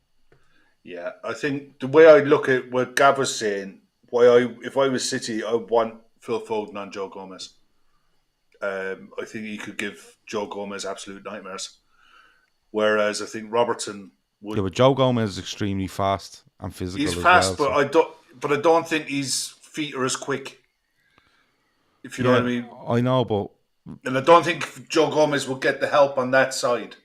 Yeah, I think the way I look at what Gav was saying, if I was City, I would want Phil Foden on Joe Gomez. I think he could give Joe Gomez absolute nightmares. Whereas I think Robertson would. Yeah, but Joe Gomez is extremely fast and physical. He's fast, well, but I don't think his feet are as quick. If you know what I mean. I know, but and I don't think Joe Gomez will get the help on that side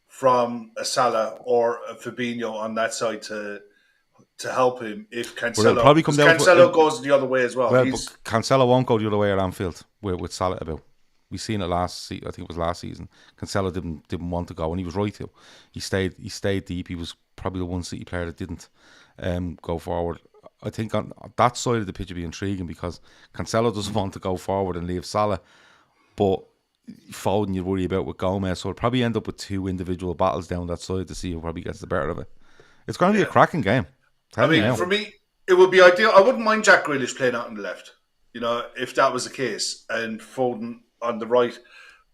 from a Salah or a Fabinho on that side to help him if Cancelo. Probably come down Cancelo goes the other way as well. Well, but Cancelo won't go the other way at Anfield with Salah about. We've seen it last season. I think it was last season. Cancelo didn't want to go, and he was right to. He stayed deep. He was probably the one City player that didn't go forward. I think on that side of the pitch would be intriguing because Cancelo doesn't want to go forward and leave Salah, but Foden you worry about with Gomez, so it'll probably end up with 2 individual battles down that side to see who probably gets the better of it. It's going to be a cracking game. For me, it would be ideal. I wouldn't mind Jack Grealish playing out on the left, if that was the case, and Foden on the right.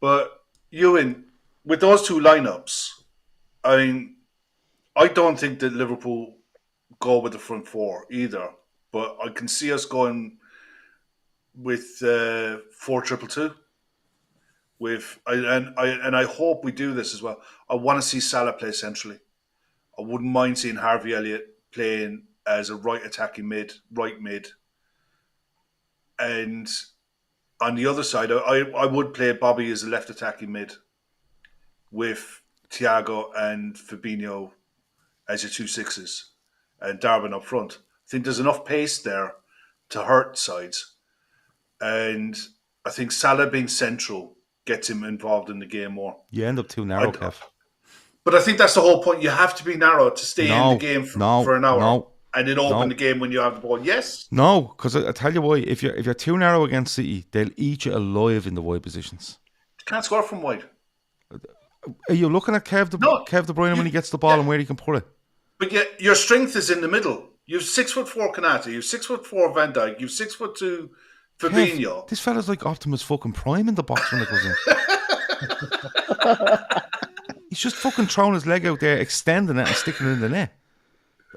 But Euan, with those 2 lineups, I don't think that Liverpool go with the front 4 either. But I can see us going with 4-2-2. I hope we do this as well. I want to see Salah play centrally. I wouldn't mind seeing Harvey Elliott playing as a right attacking right mid. And on the other side, I would play Bobby as a left attacking mid with Thiago and Fabinho as your 2 6s and Darwin up front. I think there's enough pace there to hurt sides. And I think Salah being central gets him involved in the game more. You end up too narrow, Kev. But I think that's the whole point. You have to be narrow to stay in the game for an hour. And then open the game when you have the ball. Yes. No, because I tell you why. If you're too narrow against City, they'll eat you alive in the wide positions. You can't score from wide. Are you looking at Kev De Bruyne when he gets the ball and where he can put it? But yet your strength is in the middle. You have 6'4" Konate, you have 6'4" Van Dijk, you have 6'2" Fabinho. Kev, this fella's like Optimus fucking Prime in the box when it goes in. He's just fucking throwing his leg out there, extending it and sticking it in the net.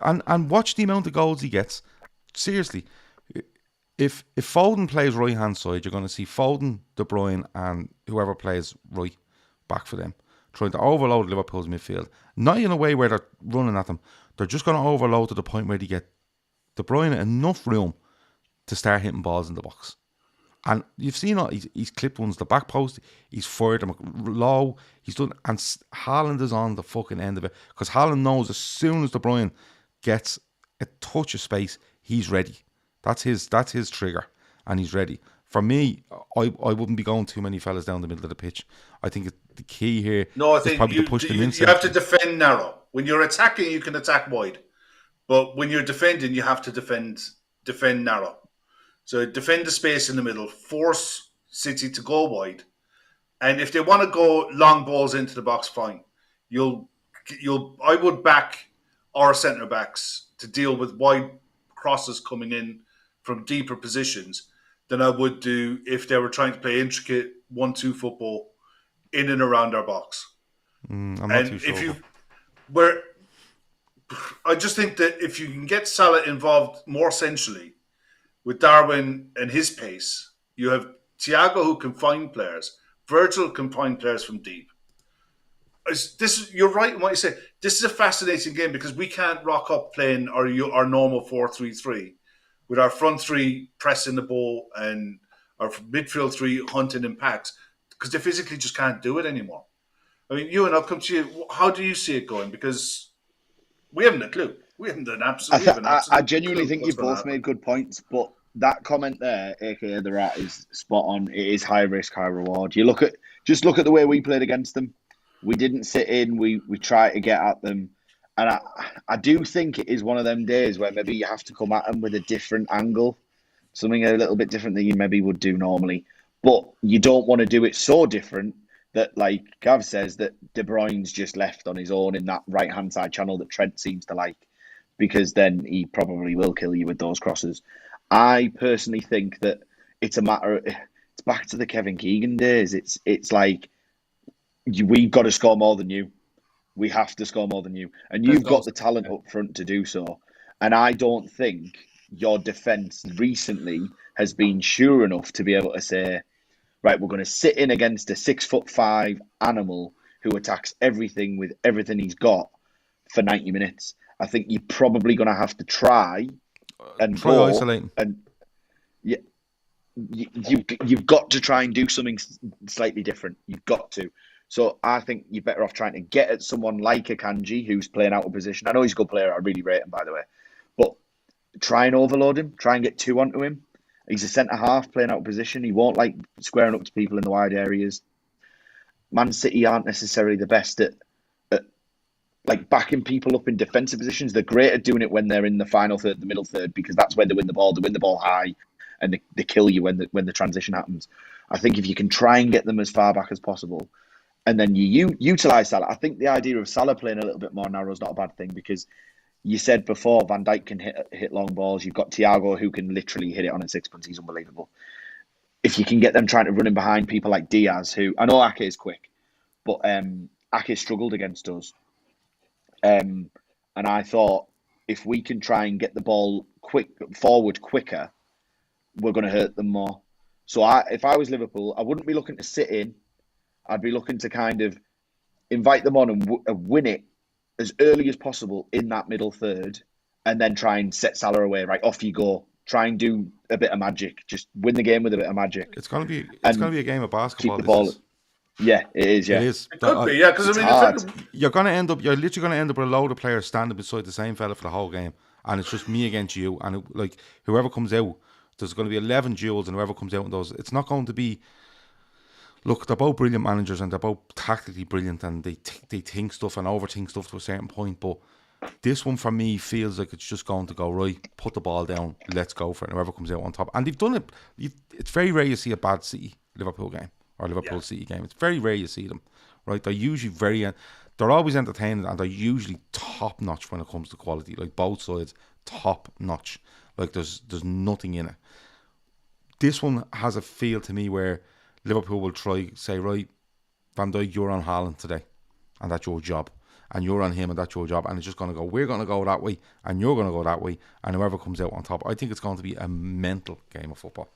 And watch the amount of goals he gets. Seriously, if Foden plays right hand side, you're going to see Foden, De Bruyne, and whoever plays right back for them, trying to overload Liverpool's midfield. Not in a way where they're running at them. They're just going to overload to the point where they get De Bruyne enough room to start hitting balls in the box. And you've seen he's clipped ones the back post, he's fired them low, he's done, and Haaland is on the fucking end of it because Haaland knows as soon as De Bruyne gets a touch of space, he's ready. That's his trigger, and he's ready. For me, I wouldn't be going too many fellas down the middle of the pitch. I think the key here is probably to push them in. You have to defend narrow. When you're attacking, you can attack wide, but when you're defending, you have to defend narrow. So defend the space in the middle, force City to go wide, and if they want to go long balls into the box, fine. I would back our centre backs to deal with wide crosses coming in from deeper positions than I would do if they were trying to play intricate 1-2 football in and around our box. I'm not And too sure. if you where I just think that if you can get Salah involved more centrally with Darwin and his pace, you have Thiago who can find players, Virgil can find players from deep. You're right in what you say. This is a fascinating game because we can't rock up playing our normal 4-3-3 with our front three pressing the ball and our midfield three hunting in packs because they physically just can't do it anymore. I mean, Euan, I'll come to you. How do you see it going? Because we haven't a clue. We haven't an absolute. I genuinely think you've both made good points, but that comment there, aka the rat, is spot on. It is high risk, high reward. Look at the way we played against them. We didn't sit in. We tried to get at them, and I do think it is one of them days where maybe you have to come at them with a different angle, something a little bit different than you maybe would do normally. But you don't want to do it so different that, like Gav says, that De Bruyne's just left on his own in that right-hand side channel that Trent seems to like, because then he probably will kill you with those crosses. I personally think that it's a matter of, it's back to the Kevin Keegan days. It's like, we've got to score more than you. We have to score more than you. And you've got the talent up front to do so. And I don't think your defence recently has been sure enough to be able to say, right, we're going to sit in against a 6'5" animal who attacks everything with everything he's got for 90 minutes. I think you're probably going to have to try isolating. And you've got to try and do something slightly different. You've got to. So I think you're better off trying to get at someone like a Kanji who's playing out of position. I know he's a good player. I really rate him, by the way. But try and overload him. Try and get two onto him. He's a centre-half playing out of position. He won't like squaring up to people in the wide areas. Man City aren't necessarily the best at like backing people up in defensive positions. They're great at doing it when they're in the final third, the middle third, because that's where they win the ball. They win the ball high, and they kill you when the transition happens. I think if you can try and get them as far back as possible, and then you utilise Salah. I think the idea of Salah playing a little bit more narrow is not a bad thing, because you said before Van Dijk can hit long balls. You've got Thiago who can literally hit it on a sixpence. He's unbelievable. If you can get them trying to run in behind people like Diaz, who I know Ake is quick, but Ake struggled against us. And I thought if we can try and get the ball forward quicker, we're going to hurt them more. So if I was Liverpool, I wouldn't be looking to sit in. I'd be looking to kind of invite them on and win it as early as possible in that middle third, and then try and set Salah away. Right, off you go. Try and do a bit of magic. Just win the game with a bit of magic. It's going to be a game of basketball. Keep the ball. Yeah, it is. Yeah, it is. It could be. Yeah, because I mean, you're literally going to end up with a load of players standing beside the same fella for the whole game, and it's just me against you, and whoever comes out, there's going to be 11 duels, and whoever comes out in those, it's not going to be. Look, they're both brilliant managers, and they're both tactically brilliant, and they think stuff and overthink stuff to a certain point. But this one for me feels like it's just going to go right. Put the ball down, let's go for it. And whoever comes out on top, and they've done it. It's very rare you see a bad Liverpool game. Or Liverpool City game. It's very rare you see them, right? They're usually they're always entertaining, and they're usually top notch when it comes to quality. Like both sides, top notch. Like there's nothing in it. This one has a feel to me where Liverpool will say, right, Van Dijk, you're on Haaland today, and that's your job, and you're on him, and that's your job, and it's just going to go. We're going to go that way, and you're going to go that way, and whoever comes out on top, I think it's going to be a mental game of football.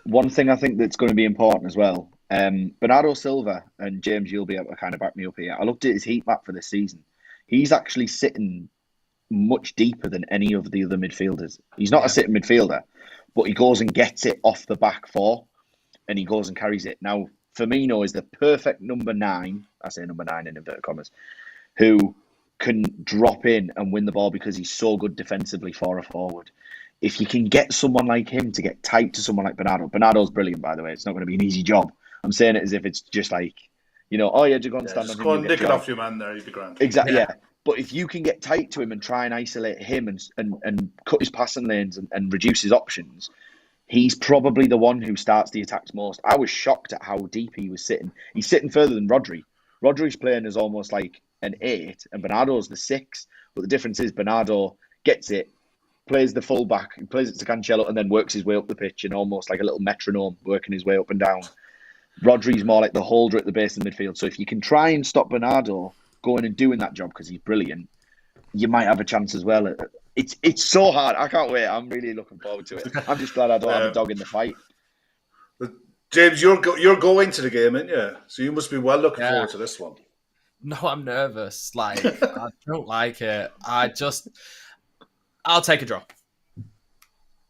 One thing I think that's going to be important as well. Bernardo Silva, and James, you'll be able to kind of back me up here. I looked at his heat map for this season. He's actually sitting much deeper than any of the other midfielders. He's not a sitting midfielder, but he goes and gets it off the back four, and he goes and carries it. Now, Firmino is the perfect number 9. I say number 9 in inverted commas, who can drop in and win the ball because he's so good defensively for a forward. If you can get someone like him to get tight to someone like Bernardo's brilliant, by the way. It's not going to be an easy job. I'm saying it as if it's just like, oh yeah, just go and stand on him. Just go and nick it off your man there, you'd be grand. Exactly, yeah. But if you can get tight to him and try and isolate him and cut his passing lanes and reduce his options, he's probably the one who starts the attacks most. I was shocked at how deep he was sitting. He's sitting further than Rodri. Rodri's playing as almost like and 8, and Bernardo's the 6. But the difference is Bernardo gets it, plays the fullback, plays it to Cancelo, and then works his way up the pitch and almost like a little metronome, working his way up and down. Rodri's more like the holder at the base of the midfield. So if you can try and stop Bernardo going and doing that job because he's brilliant, you might have a chance as well. It's so hard. I can't wait. I'm really looking forward to it. I'm just glad I don't have a dog in the fight. But James, you're going to the game, aren't you? So you must be well looking forward to this one. No, I'm nervous. Like, I don't like it. I'll take a draw.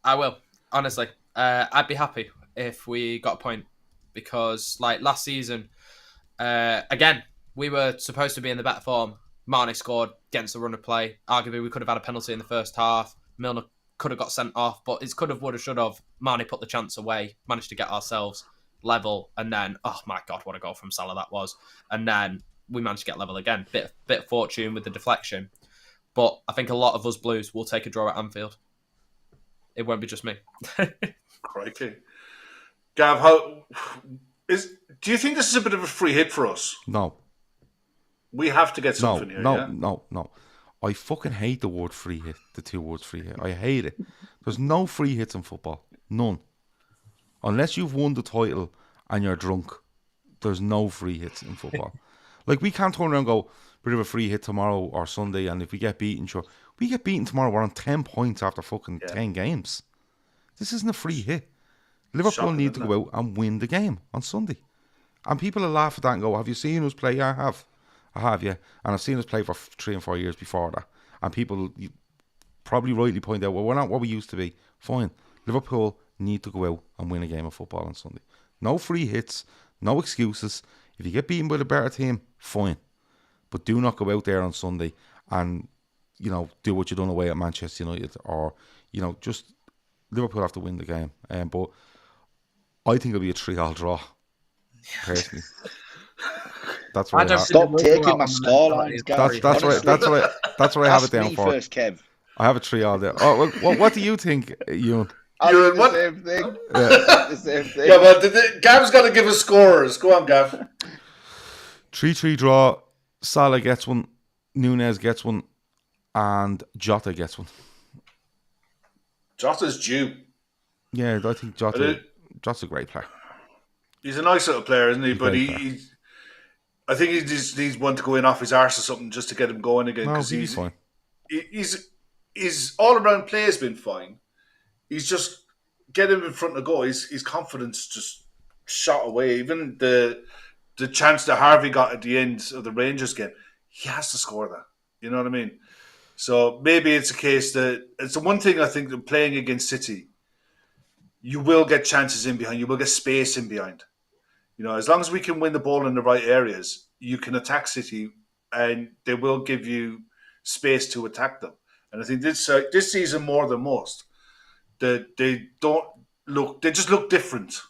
I will, honestly. I'd be happy if we got a point because, like, last season, again, we were supposed to be in the better form. Mane scored against the run of play. Arguably, we could have had a penalty in the first half. Milner could have got sent off, but it's could have, would have, should have. Mane put the chance away, managed to get ourselves level, and then, oh my God, what a goal from Salah that was. And then we managed to get level again. Bit of fortune with the deflection. But I think a lot of us Blues will take a draw at Anfield. It won't be just me. Crikey. Gav, do you think this is a bit of a free hit for us? No. We have to get something here, yeah? No. I fucking hate the word free hit, the 2 words free hit. I hate it. There's no free hits in football. None. Unless you've won the title and you're drunk, there's no free hits in football. Like, we can't turn around and go, bit of a free hit tomorrow or Sunday, and if we get beaten, sure. We get beaten tomorrow, we're on 10 points after fucking 10 games. This isn't a free hit. Liverpool need to go out and win the game on Sunday. And people will laugh at that and go, have you seen us play? Yeah, I have, yeah. And I've seen us play for 3 and 4 years before that. And people probably rightly point out, well, we're not what we used to be. Fine. Liverpool need to go out and win a game of football on Sunday. No free hits, no excuses. If you get beaten by the better team, fine. But do not go out there on Sunday and, do what you've done away at Manchester United or, just Liverpool have to win the game. But I think it'll be a 3-3 draw, personally. That's what Stop taking my scorelines, Gary. That's what I have it down for. First, Kev. I have a 3-3 there. Oh, what do you think, Euan? The same thing. The same thing. Yeah, but Gav's got to give us scorers. Go on, Gav. 3-3 draw. Salah gets one, Nunez gets one, and Jota gets one. Jota's due. Yeah, I think Jota's a great player. He's a nice little player, isn't he? But I think he just needs one to go in off his arse or something just to get him going again. Because he's fine. His all-around play has been fine. He's just get him in front of goal. His confidence just shot away. Even the chance that Harvey got at the end of the Rangers game, he has to score that. You know what I mean? So maybe it's a case that it's the one thing I think that playing against City, you will get chances in behind. You will get space in behind. As long as we can win the ball in the right areas, you can attack City, and they will give you space to attack them. And I think this season more than most, they just look different.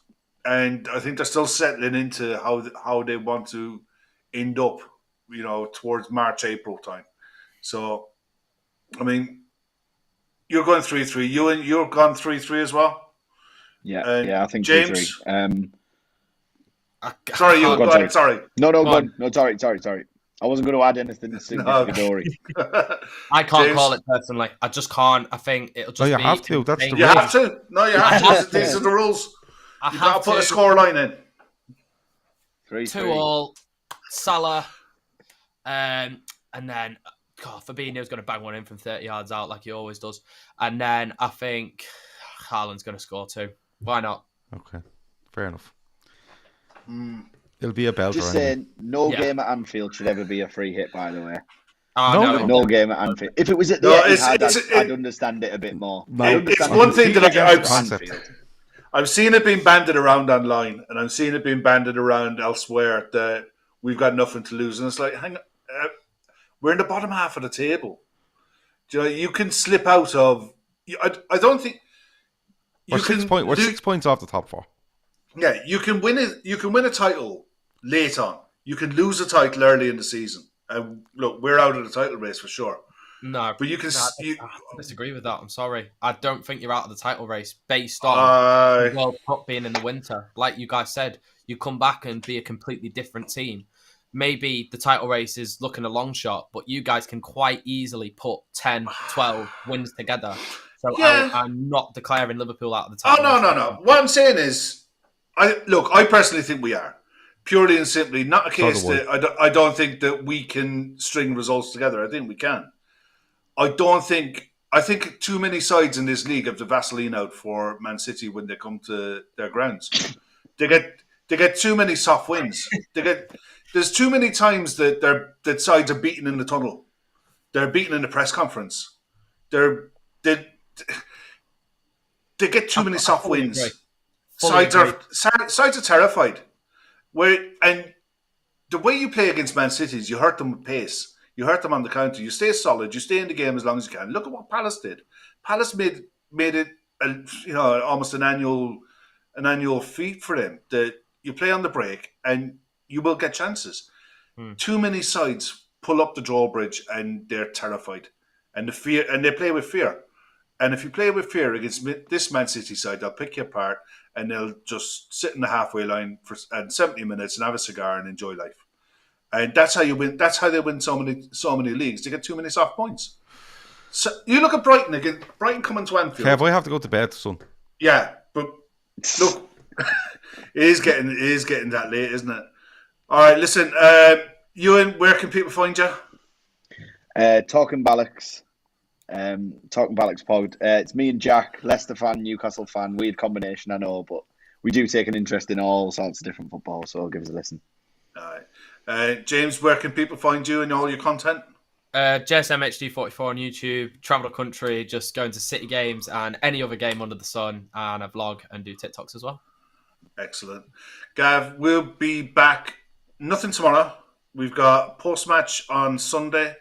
And I think they're still settling into how they want to end up, towards March, April time. So, I mean, you're going 3-3. You're gone 3-3 as well? Yeah, I think James? 3-3. Sorry, you. Go ahead, sorry. No, go on. No, sorry. I wasn't going to add anything significatory. I can't call it personally. I just can't. I think it'll just be... No, you have to. That's the You have to. No, you have to. These are the rules. You've got to put a score line in. 2-2, Salah. And then, Fabinho's going to bang one in from 30 yards out like he always does. And then I think Haaland's going to score 2. Why not? Okay, fair enough. It'll be a belter. Just saying, game at Anfield should ever be a free hit, by the way. No game at Anfield. If it was at the Etihad, I'd understand it a bit more. It's one thing that I've seen it being banded around online, and I'm seeing it being banded around elsewhere that we've got nothing to lose. And it's like, hang on, we're in the bottom half of the table. You can slip out of... I don't think... We're 6 points off the top 4. Yeah, you can win it. You can win a title late on. You can lose a title early in the season. And look, we're out of the title race for sure. No, but you can. I disagree with that. I'm sorry. I don't think you're out of the title race based on World Cup being in the winter. Like you guys said, you come back and be a completely different team. maybe the title race is looking a long shot, but you guys can quite easily put 10, 12 wins together. So Yeah. I'm not declaring Liverpool out of the Oh, title no, race. no. What I'm saying is, I personally think we are. Purely and simply, not a case do I. that I don't think that we can string results together. I think we can. I think too many sides in this league have the Vaseline out for Man City when they come to their grounds. They get too many soft wins. There's too many times that sides are beaten in the tunnel. They're beaten in the press conference. They get too many soft wins. Sides are terrified. And the way you play against Man City is you hurt them with pace. You hurt them on the counter. You stay solid. You stay in the game as long as you can. Look at what Palace did. Palace made it, almost an annual feat for them. That you play on the break and you will get chances. Too many sides pull up the drawbridge and they're terrified, and they play with fear. And if you play with fear against this Man City side, they'll pick you apart and they'll just sit in the halfway line for 70 minutes and have a cigar and enjoy life. And that's how you win. That's how they win so many leagues. They get too many soft points. So you look at Brighton again. Brighton coming to Anfield. Kev, I have to go to bed, son. Yeah, but look, it is getting that late, isn't it? All right, listen, Euan, where can people find you? Talking Bollocks. Talking Bollocks pod. It's me and Jack, Leicester fan, Newcastle fan. Weird combination, I know, but we do take an interest in all sorts of different football, so give us a listen. All right. James, where can people find you and all your content? JSMHD44 on YouTube, travel the country, just going to City games and any other game under the sun, and I vlog and do TikToks as well. Excellent. Gav, we'll be back. Nothing tomorrow. We've got post-match on Sunday.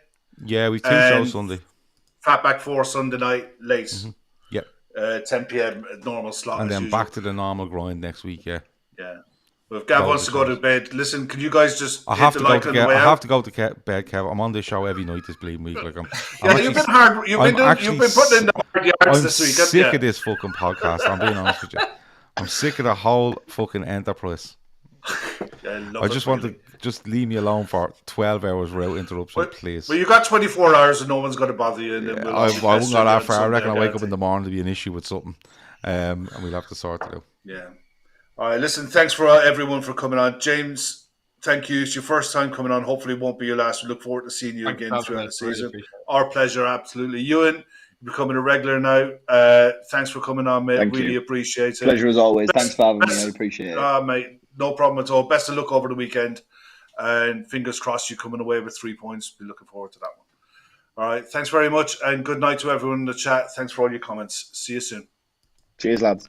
Yeah, we've 2 shows Sunday. Fatback 4 Sunday night, late. Mm-hmm. Yep. 10 p.m. normal slot. And then usual. back to the normal grind next week, yeah. Yeah. Well, if Gav wants to go to bed, listen, can you guys just I hit have the to like go on to the way I out? have to go to bed, Kev. I'm on this show every night this bleeding week. Like you've been hard. You've been putting in the hard yards this week. I'm sick of this fucking podcast. I'm being honest with you. I'm sick of the whole fucking enterprise. I just want to just leave me alone for 12 hours without interruption, please. Well, you got 24 hours and no one's going to bother you. And then I won't go that far. I reckon I wake up in the morning to be an issue with something, and we'll have to sort it out. Yeah. All right. Listen, thanks for everyone for coming on. James, thank you. It's your first time coming on. Hopefully, it won't be your last. We look forward to seeing you again throughout the season. Really Our pleasure, absolutely. Euan, you're becoming a regular now. Thanks for coming on, mate. Really appreciate it. Pleasure as always. Thanks for having me. I appreciate it. Mate, no problem at all. Best of luck over the weekend. And fingers crossed you're coming away with 3 points. Be looking forward to that one. All right. Thanks very much. And good night to everyone in the chat. Thanks for all your comments. See you soon. Cheers, lads.